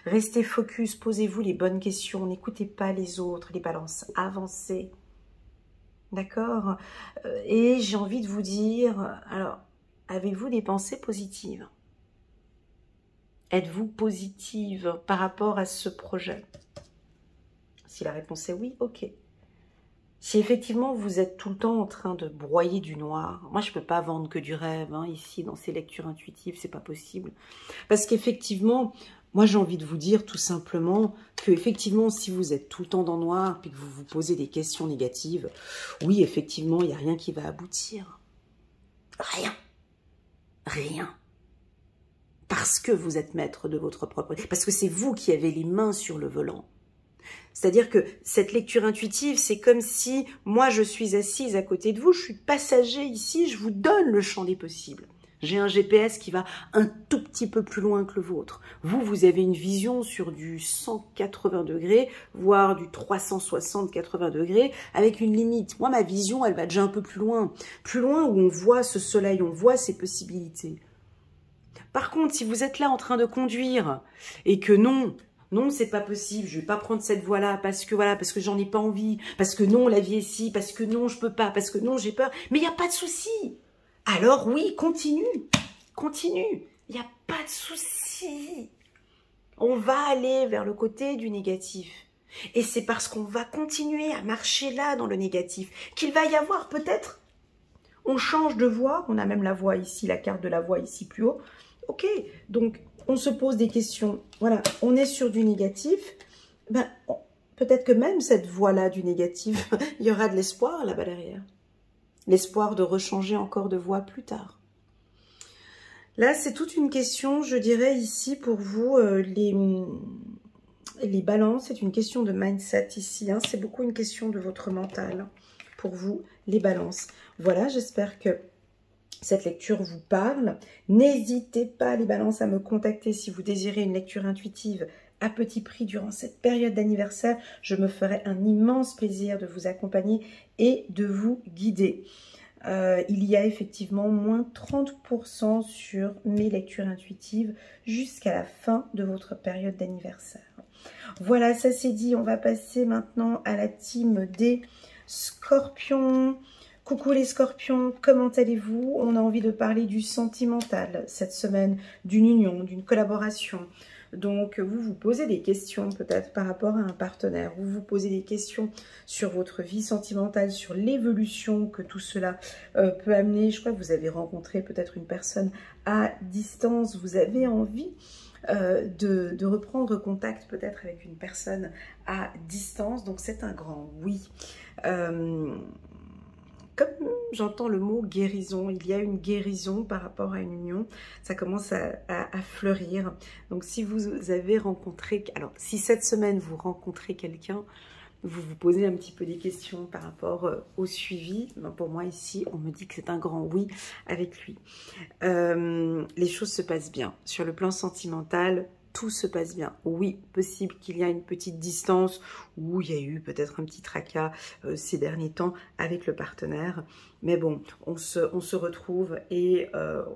Restez focus, posez-vous les bonnes questions, n'écoutez pas les autres, les balances, avancez. D'accord? Et j'ai envie de vous dire, alors, avez-vous des pensées positives? Êtes-vous positive par rapport à ce projet? Si la réponse est oui, ok. Si effectivement vous êtes tout le temps en train de broyer du noir, moi je ne peux pas vendre que du rêve, hein, ici dans ces lectures intuitives, c'est pas possible. Parce qu'effectivement, moi j'ai envie de vous dire tout simplement que effectivement si vous êtes tout le temps dans le noir puis que vous vous posez des questions négatives, oui effectivement il n'y a rien qui va aboutir. Rien. Rien. Parce que vous êtes maître de votre propre... Parce que c'est vous qui avez les mains sur le volant. C'est-à-dire que cette lecture intuitive, c'est comme si moi je suis assise à côté de vous, je suis passager ici, je vous donne le champ des possibles. J'ai un GPS qui va un tout petit peu plus loin que le vôtre. Vous, vous avez une vision sur du 180 degrés, voire du 360-80 degrés, avec une limite. Moi, ma vision, elle va déjà un peu plus loin où on voit ce soleil, on voit ces possibilités. Par contre, si vous êtes là en train de conduire et que non, c'est pas possible, je vais pas prendre cette voie-là parce que j'en ai pas envie, parce que non, la vie est ci, parce que non, je peux pas, parce que non, j'ai peur, mais il n'y a pas de souci. Alors oui, continue, il n'y a pas de souci. On va aller vers le côté du négatif. Et c'est parce qu'on va continuer à marcher là dans le négatif qu'il va y avoir peut-être, on change de voie, on a même la voie ici, la carte de la voie ici plus haut. Ok, donc on se pose des questions. Voilà, on est sur du négatif. Ben, peut-être que même cette voie-là du négatif, il y aura de l'espoir là-bas derrière. L'espoir de rechanger encore de voie plus tard. Là, c'est toute une question, je dirais ici pour vous, les balances, c'est une question de mindset ici. Hein, c'est beaucoup une question de votre mental pour vous, les balances. Voilà, j'espère que cette lecture vous parle. N'hésitez pas, les balances, à me contacter si vous désirez une lecture intuitive à petit prix durant cette période d'anniversaire. Je me ferai un immense plaisir de vous accompagner et de vous guider. Il y a effectivement moins 30% sur mes lectures intuitives jusqu'à la fin de votre période d'anniversaire. Voilà, ça c'est dit. On va passer maintenant à la team des Scorpions. Coucou les Scorpions, comment allez-vous? On a envie de parler du sentimental cette semaine, d'une union, d'une collaboration. Donc, vous vous posez des questions peut-être par rapport à un partenaire. Vous vous posez des questions sur votre vie sentimentale, sur l'évolution que tout cela peut amener. Je crois que vous avez rencontré peut-être une personne à distance. Vous avez envie de reprendre contact peut-être avec une personne à distance. Donc, c'est un grand oui. Comme j'entends le mot guérison, il y a une guérison par rapport à une union, ça commence à fleurir. Donc si vous avez rencontré, alors si cette semaine vous rencontrez quelqu'un, vous vous posez un petit peu des questions par rapport au suivi, ben pour moi ici on me dit que c'est un grand oui avec lui. Les choses se passent bien. Sur le plan sentimental, tout se passe bien. Oui, possible qu'il y ait une petite distance où il y a eu peut-être un petit tracas ces derniers temps avec le partenaire. Mais bon, on se retrouve et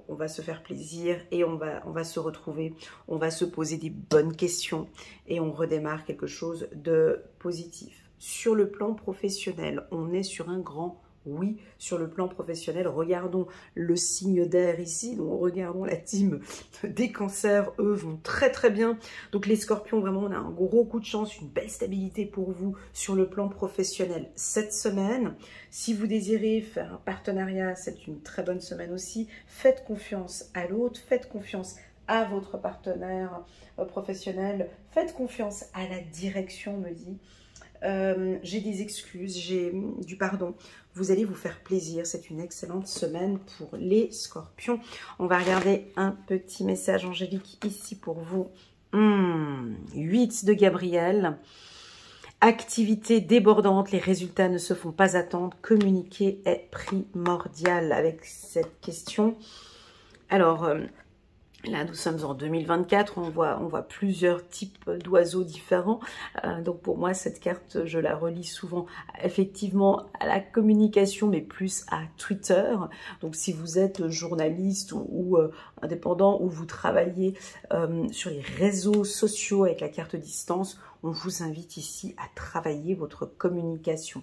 on va se faire plaisir et on va se retrouver. On va se poser des bonnes questions et on redémarre quelque chose de positif. Sur le plan professionnel, on est sur un grand oui, sur le plan professionnel, regardons le signe d'air ici, donc regardons la team des cancers, eux vont très très bien. Donc les scorpions, vraiment, on a un gros coup de chance, une belle stabilité pour vous sur le plan professionnel cette semaine. Si vous désirez faire un partenariat, c'est une très bonne semaine aussi. Faites confiance à l'autre, faites confiance à votre partenaire professionnel, faites confiance à la direction, me dit. J'ai des excuses, j'ai du pardon. Vous allez vous faire plaisir. C'est une excellente semaine pour les scorpions. On va regarder un petit message angélique ici pour vous. 8 de Gabriel. Activité débordante, les résultats ne se font pas attendre. Communiquer est primordial avec cette question. Alors... là, nous sommes en 2024, on voit plusieurs types d'oiseaux différents. Donc pour moi, cette carte, je la relie souvent effectivement à la communication, mais plus à Twitter. Donc si vous êtes journaliste ou indépendant, ou vous travaillez sur les réseaux sociaux avec la carte distance, on vous invite ici à travailler votre communication,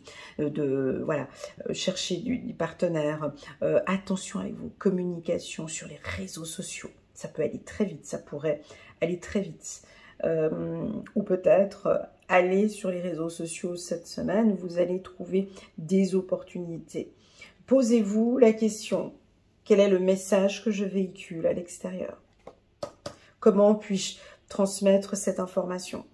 chercher du partenaire, attention avec vos communications sur les réseaux sociaux. Ça peut aller très vite, ça pourrait aller très vite. Ou peut-être aller sur les réseaux sociaux cette semaine, vous allez trouver des opportunités. Posez-vous la question, quel est le message que je véhicule à l'extérieur? Comment puis-je transmettre cette information?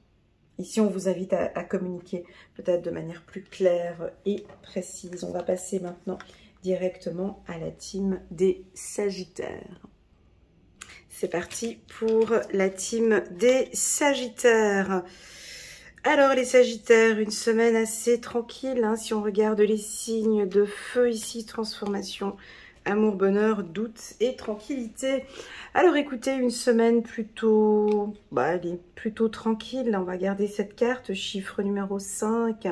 Ici, on vous invite à communiquer peut-être de manière plus claire et précise. On va passer maintenant directement à la team des Sagittaires. C'est parti pour la team des Sagittaires. Alors les Sagittaires, une semaine assez tranquille, hein, si on regarde les signes de feu ici, transformation, amour, bonheur, doute et tranquillité. Alors écoutez, une semaine plutôt, elle est plutôt tranquille. On va garder cette carte, chiffre numéro 5.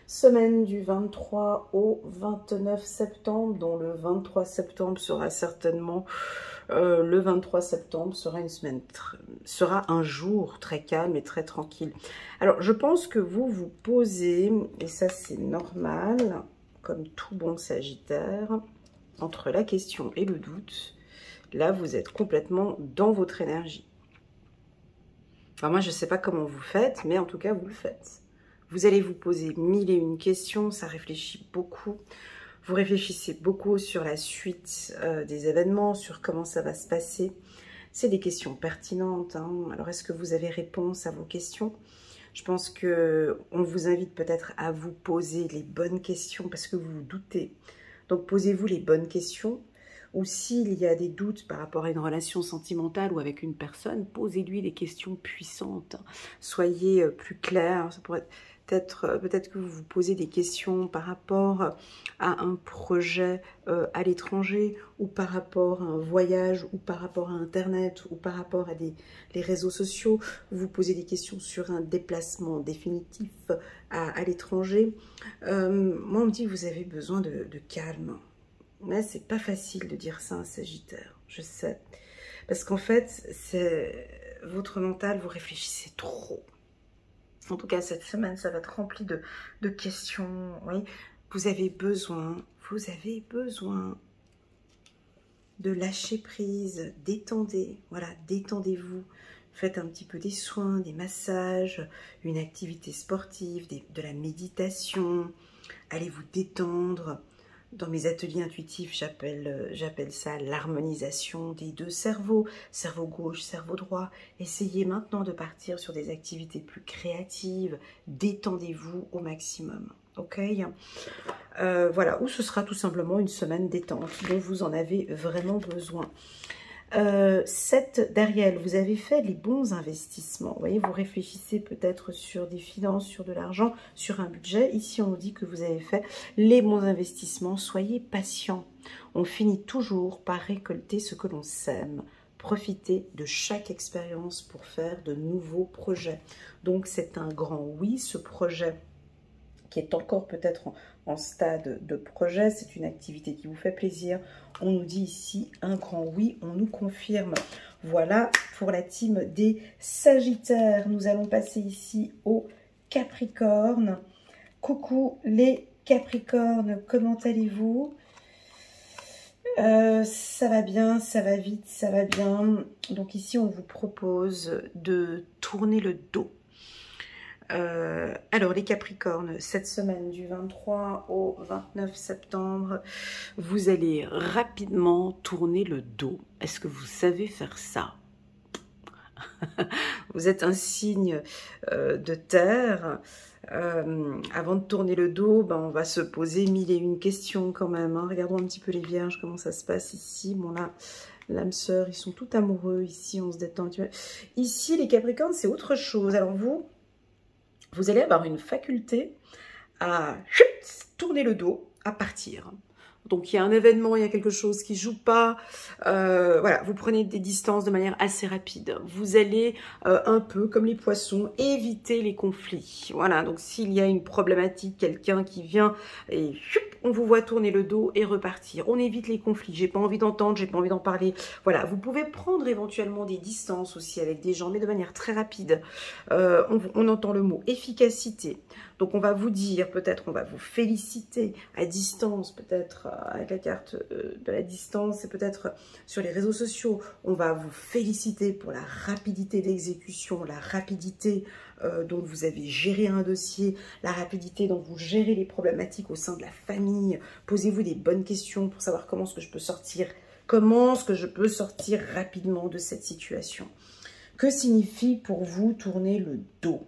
Semaine du 23 au 29 septembre, dont le 23 septembre sera certainement... le 23 septembre sera un jour très calme et très tranquille. Alors, je pense que vous vous posez, et ça c'est normal, comme tout bon Sagittaire, entre la question et le doute, là vous êtes complètement dans votre énergie. Enfin, moi je ne sais pas comment vous faites, mais en tout cas vous le faites. Vous allez vous poser 1001 questions, ça réfléchit beaucoup. Vous réfléchissez beaucoup sur la suite des événements, sur comment ça va se passer. C'est des questions pertinentes, hein. Alors, est-ce que vous avez réponse à vos questions? Je pense qu'on vous invite peut-être à vous poser les bonnes questions parce que vous vous doutez. Donc, posez-vous les bonnes questions. Ou s'il y a des doutes par rapport à une relation sentimentale ou avec une personne, posez-lui des questions puissantes. Soyez plus clair. Ça pourrait être peut-être que vous vous posez des questions par rapport à un projet à l'étranger ou par rapport à un voyage ou par rapport à Internet ou par rapport à les réseaux sociaux. Vous vous posez des questions sur un déplacement définitif à l'étranger. Moi, on me dit que vous avez besoin de calme. Mais c'est pas facile de dire ça à un Sagittaire, je sais. Parce qu'en fait, c'est votre mental, vous réfléchissez trop. En tout cas, cette semaine, ça va être rempli de questions. Oui. Vous avez besoin de lâcher prise, détendez. Voilà, détendez-vous. Faites un petit peu des soins, des massages, une activité sportive, de la méditation. Allez vous détendre. Dans mes ateliers intuitifs, j'appelle ça l'harmonisation des deux cerveaux, cerveau gauche, cerveau droit. Essayez maintenant de partir sur des activités plus créatives, détendez-vous au maximum, ok? Voilà, ou ce sera tout simplement une semaine détente dont vous en avez vraiment besoin. 7 d'Ariel, vous avez fait les bons investissements. Vous voyez, vous réfléchissez peut-être sur des finances, sur de l'argent, sur un budget. Ici, on nous dit que vous avez fait les bons investissements. Soyez patient. On finit toujours par récolter ce que l'on sème. Profitez de chaque expérience pour faire de nouveaux projets. Donc, c'est un grand oui, ce projet qui est encore peut-être en stade de projet. C'est une activité qui vous fait plaisir. On nous dit ici un grand oui, on nous confirme. Voilà pour la team des Sagittaires. Nous allons passer ici au Capricorne. Coucou les Capricornes, comment allez-vous? Ça va bien, ça va vite, ça va bien. Donc ici, on vous propose de tourner le dos. Alors les Capricornes, cette semaine du 23 au 29 septembre, vous allez rapidement tourner le dos. Est-ce que vous savez faire ça? Vous êtes un signe de terre. Avant de tourner le dos, on va se poser 1001 questions quand même, hein. Regardons un petit peu les Vierges, comment ça se passe ici. Bon là, l'âme sœur, ils sont tout amoureux ici, on se détend. Ici, les Capricornes, c'est autre chose. Alors vous allez avoir une faculté à tourner le dos, à partir. Donc il y a un événement, il y a quelque chose qui joue pas. Voilà, vous prenez des distances de manière assez rapide. Vous allez un peu comme les poissons éviter les conflits. Voilà, donc s'il y a une problématique, quelqu'un qui vient et on vous voit tourner le dos et repartir. On évite les conflits. J'ai pas envie d'entendre, j'ai pas envie d'en parler. Voilà, vous pouvez prendre éventuellement des distances aussi avec des gens, mais de manière très rapide. On entend le mot efficacité. Donc on va vous dire, peut-être on va vous féliciter à distance, peut-être avec la carte de la distance et peut-être sur les réseaux sociaux, on va vous féliciter pour la rapidité d'exécution, la rapidité dont vous avez géré un dossier, la rapidité dont vous gérez les problématiques au sein de la famille. Posez-vous des bonnes questions pour savoir comment est-ce que je peux sortir, rapidement de cette situation. Que signifie pour vous tourner le dos?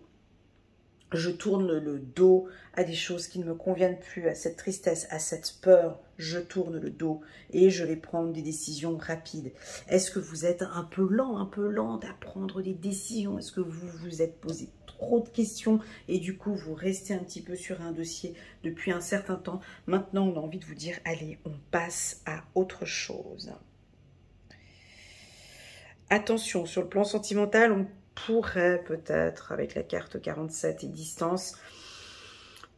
Je tourne le dos à des choses qui ne me conviennent plus, à cette tristesse, à cette peur. Je tourne le dos et je vais prendre des décisions rapides. Est-ce que vous êtes un peu lente à prendre des décisions? Est-ce que vous vous êtes posé trop de questions et du coup vous restez un petit peu sur un dossier depuis un certain temps? Maintenant, on a envie de vous dire, allez, on passe à autre chose. Attention, sur le plan sentimental, on pourrait peut-être, avec la carte 47 et distance,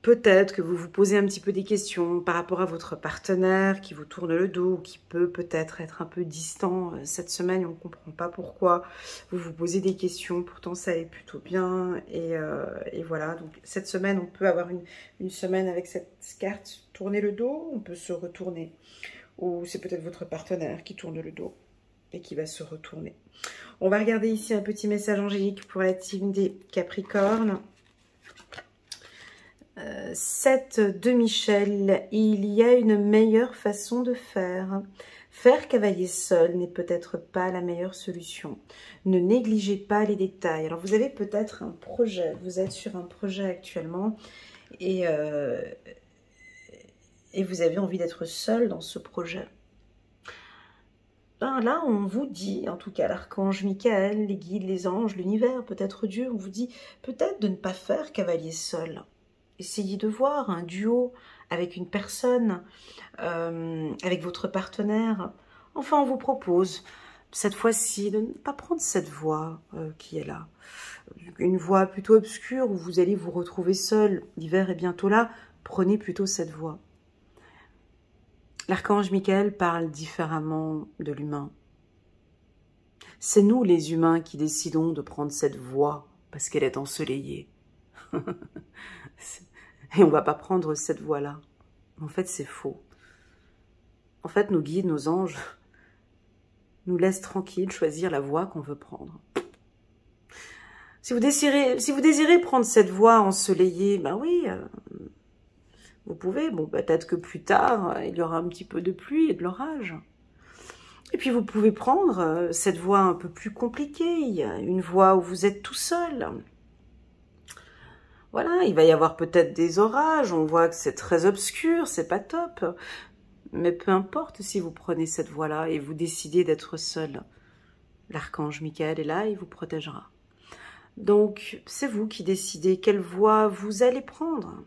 peut-être que vous vous posez un petit peu des questions par rapport à votre partenaire qui vous tourne le dos ou qui peut peut-être être un peu distant cette semaine. On ne comprend pas pourquoi. Vous vous posez des questions, pourtant ça allait plutôt bien. Et voilà, donc cette semaine, on peut avoir une semaine avec cette carte, tourner le dos, on peut se retourner. Ou c'est peut-être votre partenaire qui tourne le dos et qui va se retourner. On va regarder ici un petit message angélique pour la team des Capricornes. 7 de Michel, il y a une meilleure façon de faire. Faire cavalier seul n'est peut-être pas la meilleure solution. Ne négligez pas les détails. Alors vous avez peut-être un projet, vous êtes sur un projet actuellement et vous avez envie d'être seul dans ce projet. Ben là, on vous dit, en tout cas l'archange Michael, les guides, les anges, l'univers, peut-être Dieu, on vous dit peut-être de ne pas faire cavalier seul. Essayez de voir un duo avec une personne, avec votre partenaire. Enfin, on vous propose cette fois-ci de ne pas prendre cette voie qui est là. Une voie plutôt obscure où vous allez vous retrouver seul. L'hiver est bientôt là. Prenez plutôt cette voie. L'archange Michael parle différemment de l'humain. C'est nous les humains qui décidons de prendre cette voie parce qu'elle est ensoleillée. Et on ne va pas prendre cette voie-là. En fait, c'est faux. En fait, nos guides, nos anges, nous laissent tranquilles choisir la voie qu'on veut prendre. Si vous désirez prendre cette voie ensoleillée, ben oui, vous pouvez. Bon, peut-être que plus tard, il y aura un petit peu de pluie et de l'orage. Et puis, vous pouvez prendre cette voie un peu plus compliquée, une voie où vous êtes tout seul. Voilà, il va y avoir peut-être des orages, on voit que c'est très obscur, c'est pas top. Mais peu importe si vous prenez cette voie-là et vous décidez d'être seul. L'archange Michael est là, il vous protégera. Donc, c'est vous qui décidez quelle voie vous allez prendre.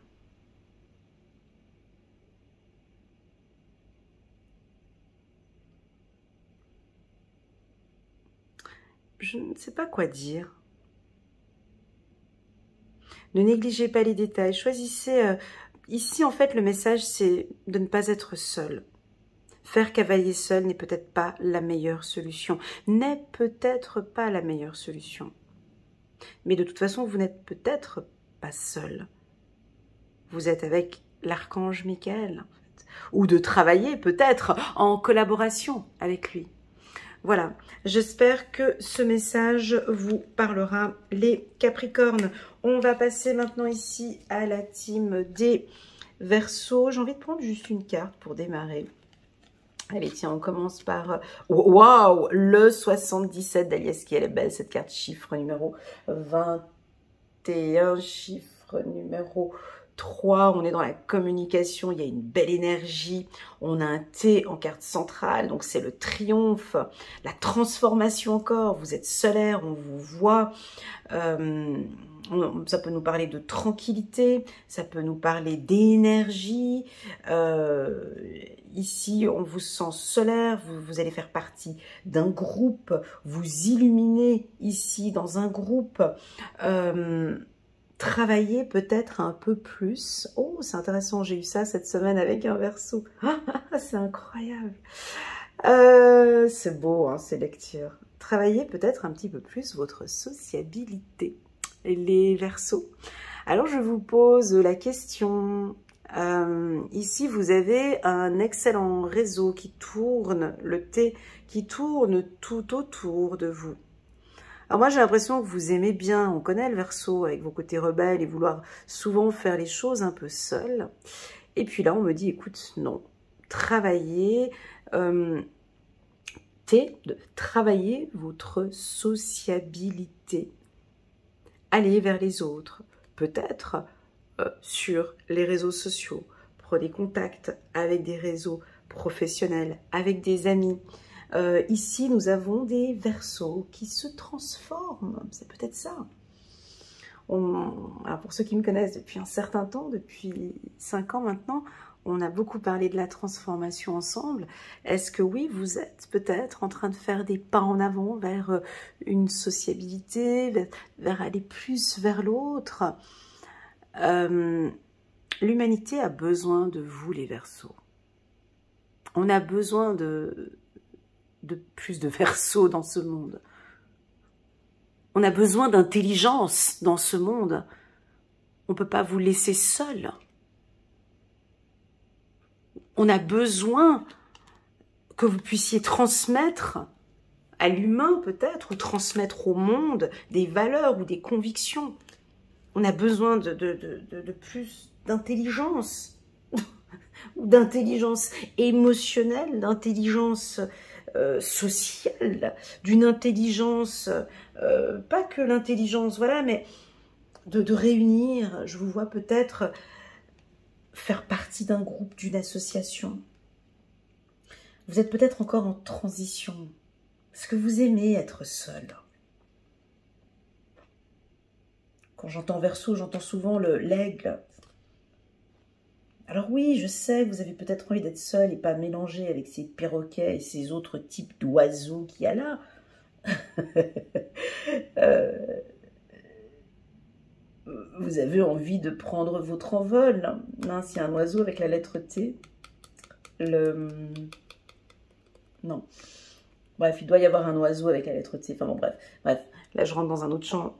Je ne sais pas quoi dire. Ne négligez pas les détails. Choisissez... ici, en fait, le message, c'est de ne pas être seul. Faire cavalier seul n'est peut-être pas la meilleure solution. N'est peut-être pas la meilleure solution. Mais de toute façon, vous n'êtes peut-être pas seul. Vous êtes avec l'archange Michael, en fait. Ou de travailler peut-être en collaboration avec lui. Voilà, j'espère que ce message vous parlera, les Capricornes. On va passer maintenant ici à la team des Verseaux. J'ai envie de prendre juste une carte pour démarrer. Allez, tiens, on commence par... Waouh, le 77 d'Alias, qui elle est belle, cette carte chiffre numéro 21, chiffre numéro 3, on est dans la communication, il y a une belle énergie, on a un T en carte centrale, donc c'est le triomphe, la transformation encore, vous êtes solaire, on vous voit, ça peut nous parler de tranquillité, ça peut nous parler d'énergie, ici on vous sent solaire, vous allez faire partie d'un groupe, vous illuminez ici dans un groupe, travailler peut-être un peu plus. Oh, c'est intéressant, j'ai eu ça cette semaine avec un Verseau. C'est incroyable. C'est beau, hein, ces lectures. Travailler peut-être un petit peu plus votre sociabilité, les Verseaux. Alors, je vous pose la question, Ici, vous avez un excellent réseau qui tourne, le thé qui tourne tout autour de vous. Alors moi, j'ai l'impression que vous aimez bien, on connaît le Verseau avec vos côtés rebelles et vouloir souvent faire les choses un peu seul. Et puis là, on me dit, écoute, non, travaillez, travaillez votre sociabilité. Allez vers les autres, peut-être sur les réseaux sociaux. Prenez contact avec des réseaux professionnels, avec des amis. Ici, nous avons des Verseaux qui se transforment. C'est peut-être ça. Alors pour ceux qui me connaissent depuis un certain temps, depuis 5 ans maintenant, on a beaucoup parlé de la transformation ensemble. Est-ce que oui, vous êtes peut-être en train de faire des pas en avant vers une sociabilité, vers aller plus vers l'autre? L'humanité a besoin de vous, les Verseaux. On a besoin de plus de Verseaux dans ce monde. On a besoin d'intelligence dans ce monde. On ne peut pas vous laisser seul. On a besoin que vous puissiez transmettre à l'humain peut-être, ou transmettre au monde des valeurs ou des convictions. On a besoin de plus d'intelligence, ou d'intelligence émotionnelle, d'intelligence sociale, d'une intelligence, pas que l'intelligence, voilà, mais de réunir. Je vous vois peut-être faire partie d'un groupe, d'une association. Vous êtes peut-être encore en transition. Est-ce que vous aimez être seul? Quand j'entends Verseau, j'entends souvent l'aigle. Alors oui, je sais, vous avez peut-être envie d'être seul et pas mélanger avec ces perroquets et ces autres types d'oiseaux qu'il y a là. Vous avez envie de prendre votre envol. Mince, il y a un oiseau avec la lettre T. Non. Bref, il doit y avoir un oiseau avec la lettre T. Enfin bon, bref. Là, je rentre dans un autre champ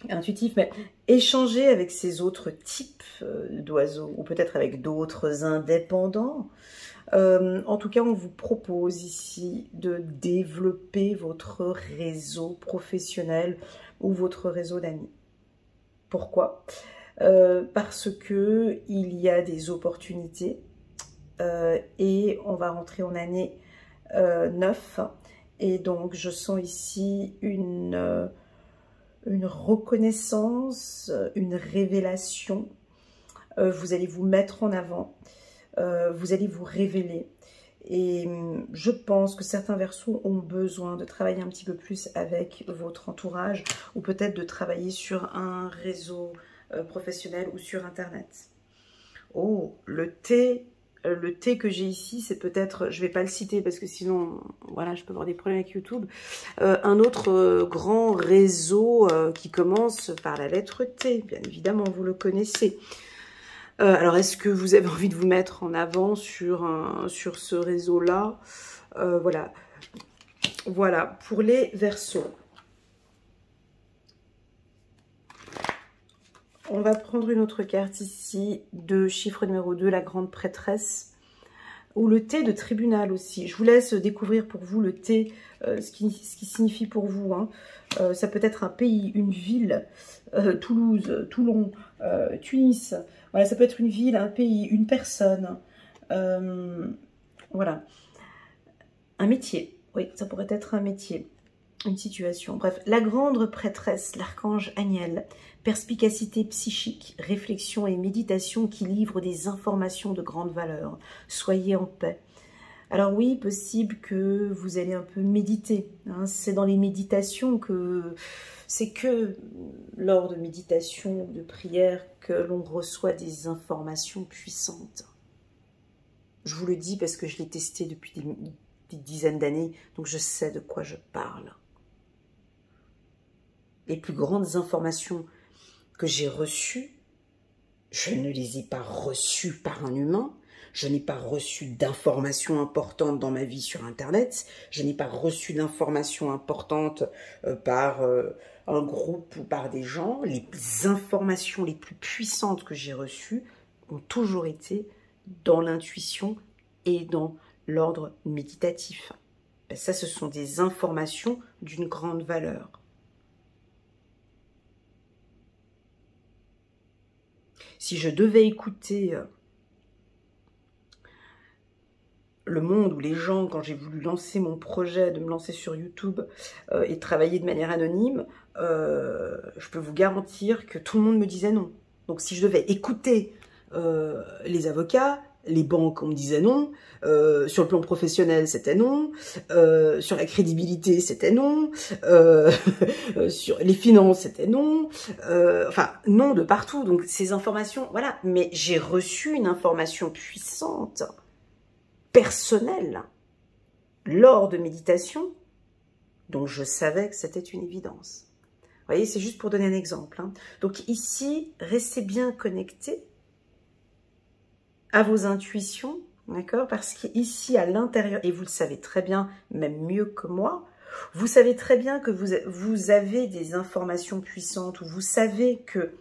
intuitif, mais échanger avec ces autres types d'oiseaux, ou peut-être avec d'autres indépendants. En tout cas, on vous propose ici de développer votre réseau professionnel ou votre réseau d'amis. Pourquoi? Parce que il y a des opportunités et on va rentrer en année 9, et donc je sens ici une reconnaissance, une révélation. Vous allez vous mettre en avant, vous allez vous révéler. Et je pense que certains Verseaux ont besoin de travailler un petit peu plus avec votre entourage, ou peut-être de travailler sur un réseau professionnel ou sur Internet. Oh, le thé que j'ai ici, c'est peut-être, je ne vais pas le citer parce que sinon, voilà, je peux avoir des problèmes avec YouTube, un autre grand réseau qui commence par la lettre T, bien évidemment, vous le connaissez. Alors, est-ce que vous avez envie de vous mettre en avant sur ce réseau-là? Voilà. Voilà, pour les Verseaux. On va prendre une autre carte ici, de chiffre numéro 2, la grande prêtresse, ou le thé de tribunal aussi. Je vous laisse découvrir pour vous le thé, ce qui signifie pour vous. Hein. Ça peut être un pays, une ville, Toulouse, Toulon, Tunis. Voilà, ça peut être une ville, un pays, une personne. Voilà. Un métier. Oui, ça pourrait être un métier. Une situation. Bref, la grande prêtresse, l'archange Aniel. Perspicacité psychique, réflexion et méditation qui livrent des informations de grande valeur. Soyez en paix. Alors oui, possible que vous allez un peu méditer. Hein. C'est dans les méditations que... C'est que lors de méditation, de prière, que l'on reçoit des informations puissantes. Je vous le dis parce que je l'ai testé depuis des dizaines d'années, donc je sais de quoi je parle. Les plus grandes informations que j'ai reçues, je ne les ai pas reçues par un humain, je n'ai pas reçu d'informations importantes dans ma vie sur Internet, je n'ai pas reçu d'informations importantes par un groupe ou par des gens. Les informations les plus puissantes que j'ai reçues ont toujours été dans l'intuition et dans l'ordre méditatif. Ben ça, ce sont des informations d'une grande valeur. Si je devais écouter le monde ou les gens, quand j'ai voulu lancer mon projet de me lancer sur YouTube et travailler de manière anonyme, je peux vous garantir que tout le monde me disait non. Donc si je devais écouter les avocats, les banques, on me disait non, sur le plan professionnel, c'était non, sur la crédibilité, c'était non, sur les finances, c'était non, enfin, non de partout. Donc, ces informations, voilà. Mais j'ai reçu une information puissante, personnelle, lors de méditation, dont je savais que c'était une évidence. Vous voyez, c'est juste pour donner un exemple. Hein. Donc ici, restez bien connectés à vos intuitions, d'accord? Parce qu'ici, à l'intérieur, et vous le savez très bien, même mieux que moi, vous savez très bien que vous avez des informations puissantes, ou vous savez que,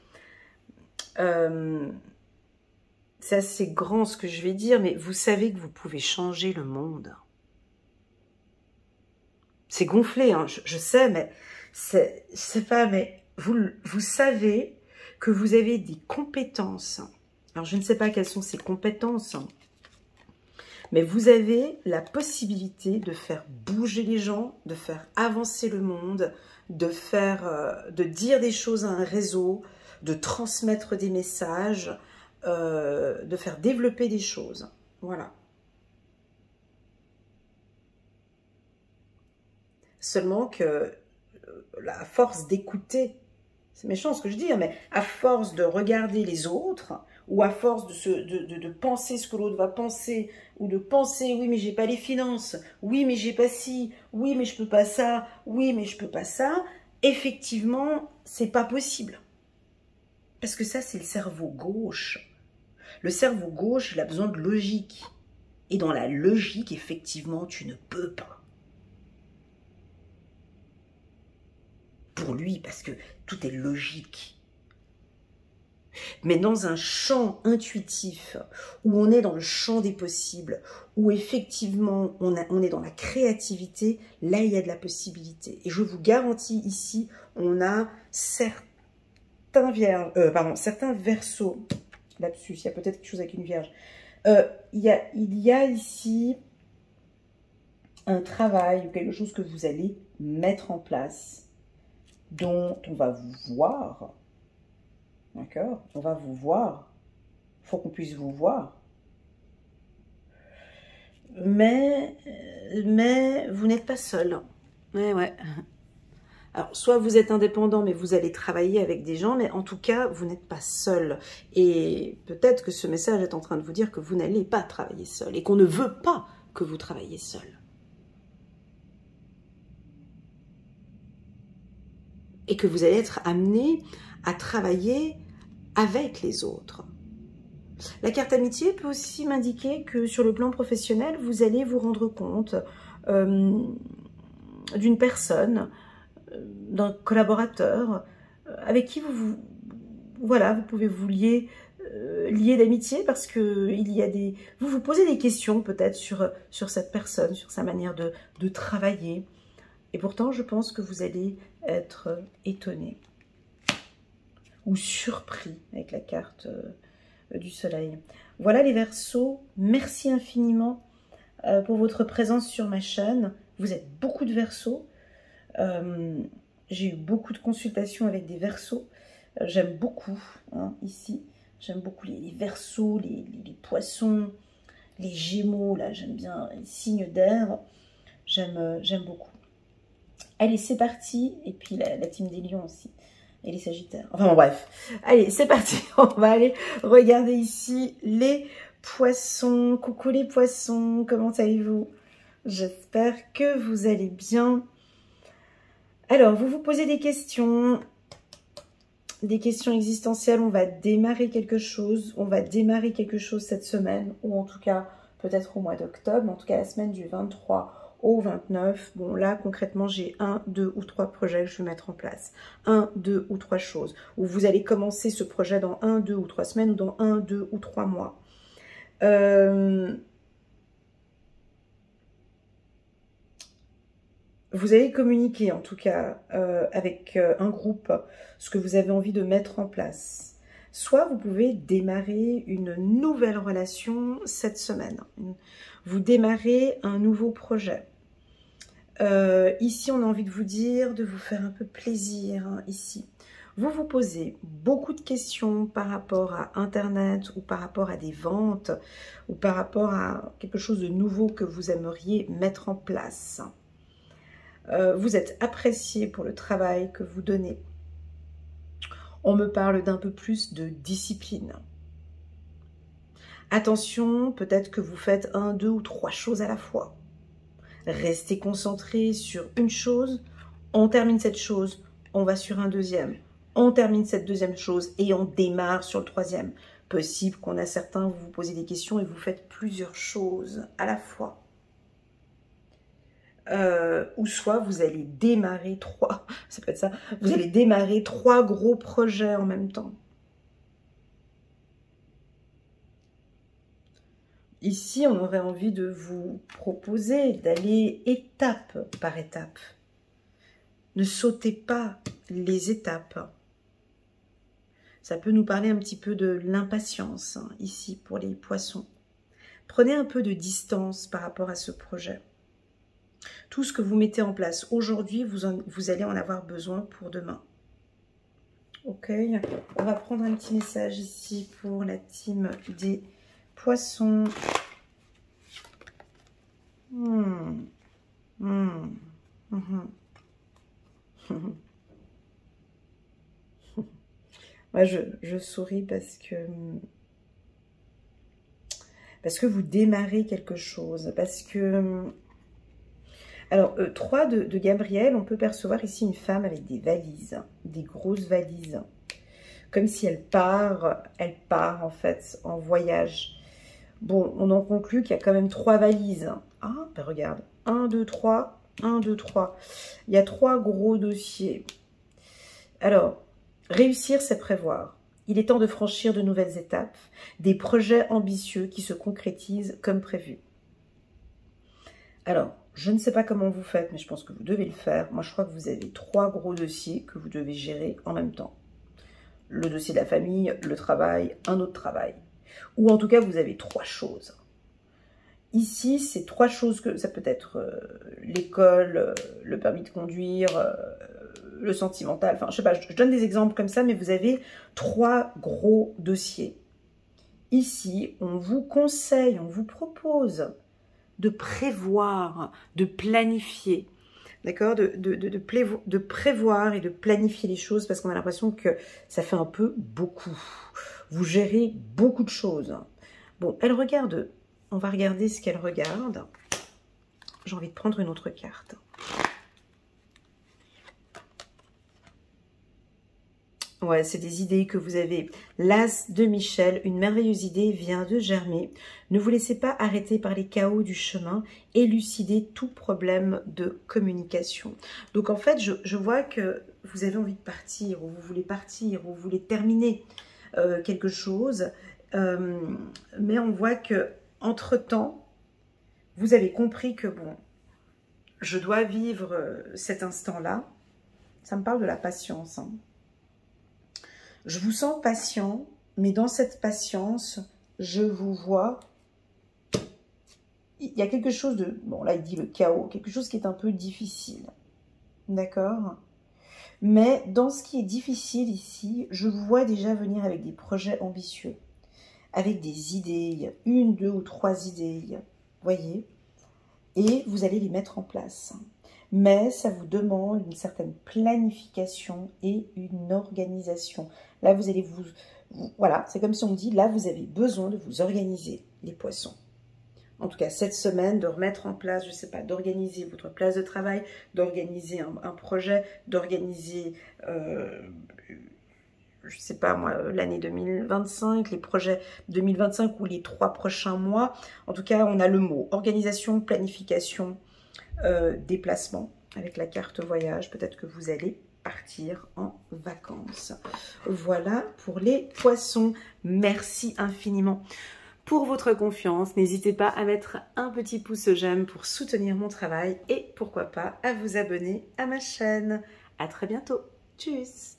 c'est assez grand ce que je vais dire, mais vous savez que vous pouvez changer le monde. C'est gonflé, hein, je sais, mais je sais pas, mais vous savez que vous avez des compétences. Alors, je ne sais pas quelles sont ces compétences, mais vous avez la possibilité de faire bouger les gens, de faire avancer le monde, de dire des choses à un réseau, de transmettre des messages, de faire développer des choses. Voilà. Seulement que la force d'écouter, c'est méchant ce que je dis, mais à force de regarder les autres, ou à force de penser ce que l'autre va penser, ou de penser, oui, mais j'ai pas les finances, oui, mais j'ai pas ci, oui, mais je peux pas ça, oui, mais je peux pas ça, effectivement, c'est pas possible. Parce que ça, c'est le cerveau gauche. Le cerveau gauche, il a besoin de logique. Et dans la logique, effectivement, tu ne peux pas. Pour lui, parce que tout est logique. Mais dans un champ intuitif, où on est dans le champ des possibles, où effectivement on est dans la créativité, là il y a de la possibilité. Et je vous garantis ici, on a certains verseaux, lapsus, il y a peut-être quelque chose avec une vierge. Il y a ici un travail ou quelque chose que vous allez mettre en place, dont on va vous voir. D'accord? On va vous voir. Il faut qu'on puisse vous voir. Mais vous n'êtes pas seul. Ouais. Alors, soit vous êtes indépendant, mais vous allez travailler avec des gens, mais en tout cas, vous n'êtes pas seul. Et peut-être que ce message est en train de vous dire que vous n'allez pas travailler seul et qu'on ne veut pas que vous travailliez seul. Et que vous allez être amené à travailler avec les autres. La carte amitié peut aussi m'indiquer que sur le plan professionnel, vous allez vous rendre compte d'une personne, d'un collaborateur, avec qui vous pouvez vous lier d'amitié parce que vous vous posez des questions peut-être sur cette personne, sur sa manière de travailler. Et pourtant, je pense que vous allez être étonné ou surpris avec la carte du soleil. Voilà les Verseaux, merci infiniment pour votre présence sur ma chaîne. Vous êtes beaucoup de Verseaux. J'ai eu beaucoup de consultations avec des Verseaux. J'aime beaucoup, hein, ici. J'aime beaucoup les Verseaux, les Poissons, les Gémeaux. Là, j'aime bien les signes d'air. J'aime beaucoup. Allez, c'est parti. Et puis la team des Lions aussi. Et les Sagittaires. Enfin bon, bref. Allez, c'est parti. On va aller regarder ici les Poissons. Coucou les Poissons. Comment allez-vous? J'espère que vous allez bien. Alors, vous vous posez des questions existentielles. On va démarrer quelque chose. On va démarrer quelque chose cette semaine. Ou en tout cas, peut-être au mois d'octobre. En tout cas, la semaine du 23 au 29. Bon, là, concrètement, j'ai 1, 2 ou 3 projets que je vais mettre en place. 1, 2 ou 3 choses. Où vous allez commencer ce projet dans 1, 2 ou 3 semaines ou dans 1, 2 ou 3 mois. Vous allez communiquer, en tout cas, avec un groupe, ce que vous avez envie de mettre en place. Soit vous pouvez démarrer une nouvelle relation cette semaine. Vous démarrez un nouveau projet. Ici, on a envie de vous dire, de vous faire un peu plaisir, hein, ici. Vous vous posez beaucoup de questions par rapport à Internet ou par rapport à des ventes ou par rapport à quelque chose de nouveau que vous aimeriez mettre en place. Vous êtes apprécié pour le travail que vous donnez. On me parle d'un peu plus de discipline. Attention, peut-être que vous faites 1, 2 ou 3 choses à la fois. Restez concentré sur une chose, on termine cette chose, on va sur un deuxième. On termine cette deuxième chose et on démarre sur le troisième. Possible qu'on a certains, vous vous posez des questions et vous faites plusieurs choses à la fois. Ou soit vous allez démarrer 3, ça peut être ça, vous allez démarrer 3 gros projets en même temps. Ici, on aurait envie de vous proposer d'aller étape par étape. Ne sautez pas les étapes. Ça peut nous parler un petit peu de l'impatience, hein, ici, pour les poissons. Prenez un peu de distance par rapport à ce projet. Tout ce que vous mettez en place aujourd'hui, vous allez en avoir besoin pour demain. Ok, on va prendre un petit message ici pour la team des poissons. Moi, je souris parce que vous démarrez quelque chose, parce que... Alors, 3 de Gabriel, on peut percevoir ici une femme avec des valises, des grosses valises. Comme si elle part en fait en voyage. Bon, on en conclut qu'il y a quand même 3 valises. Ah, ben regarde, 1, 2, 3, 1, 2, 3. Il y a 3 gros dossiers. Alors, réussir, c'est prévoir. Il est temps de franchir de nouvelles étapes, des projets ambitieux qui se concrétisent comme prévu. Alors, je ne sais pas comment vous faites, mais je pense que vous devez le faire. Moi, je crois que vous avez 3 gros dossiers que vous devez gérer en même temps. Le dossier de la famille, le travail, un autre travail. Ou en tout cas, vous avez 3 choses. Ici, c'est 3 choses que ça peut être l'école, le permis de conduire, le sentimental. Enfin, je sais pas, je donne des exemples comme ça, mais vous avez 3 gros dossiers. Ici, on vous conseille, on vous propose de prévoir, de planifier, d'accord, de prévoir et de planifier les choses parce qu'on a l'impression que ça fait un peu beaucoup. Vous gérez beaucoup de choses. Bon, elle regarde, on va regarder ce qu'elle regarde. J'ai envie de prendre une autre carte. Ouais, c'est des idées que vous avez. L'As de Michel, une merveilleuse idée vient de germer. Ne vous laissez pas arrêter par les chaos du chemin. Élucidez tout problème de communication. Donc en fait, je vois que vous avez envie de partir, ou vous voulez partir, ou vous voulez terminer quelque chose. Mais on voit que entre-temps, vous avez compris que bon, je dois vivre cet instant-là. Ça me parle de la patience, hein. Je vous sens patient, mais dans cette patience, je vous vois. Il y a quelque chose de... Bon, là, il dit le chaos. Quelque chose qui est un peu difficile. D'accord? Mais dans ce qui est difficile ici, je vous vois déjà venir avec des projets ambitieux. Avec des idées. 1, 2 ou 3 idées. Voyez? Et vous allez les mettre en place. Mais ça vous demande une certaine planification et une organisation. Là, vous allez voilà, c'est comme si on dit, là, vous avez besoin de vous organiser, les poissons. En tout cas, cette semaine, de remettre en place, je ne sais pas, d'organiser votre place de travail, d'organiser un projet, d'organiser, je ne sais pas moi, l'année 2025, les projets 2025 ou les 3 prochains mois. En tout cas, on a le mot organisation, planification. déplacement avec la carte voyage. Peut-être que vous allez partir en vacances. Voilà pour les poissons. Merci infiniment pour votre confiance. N'hésitez pas à mettre un petit pouce j'aime pour soutenir mon travail et pourquoi pas à vous abonner à ma chaîne. À très bientôt. Tchuss!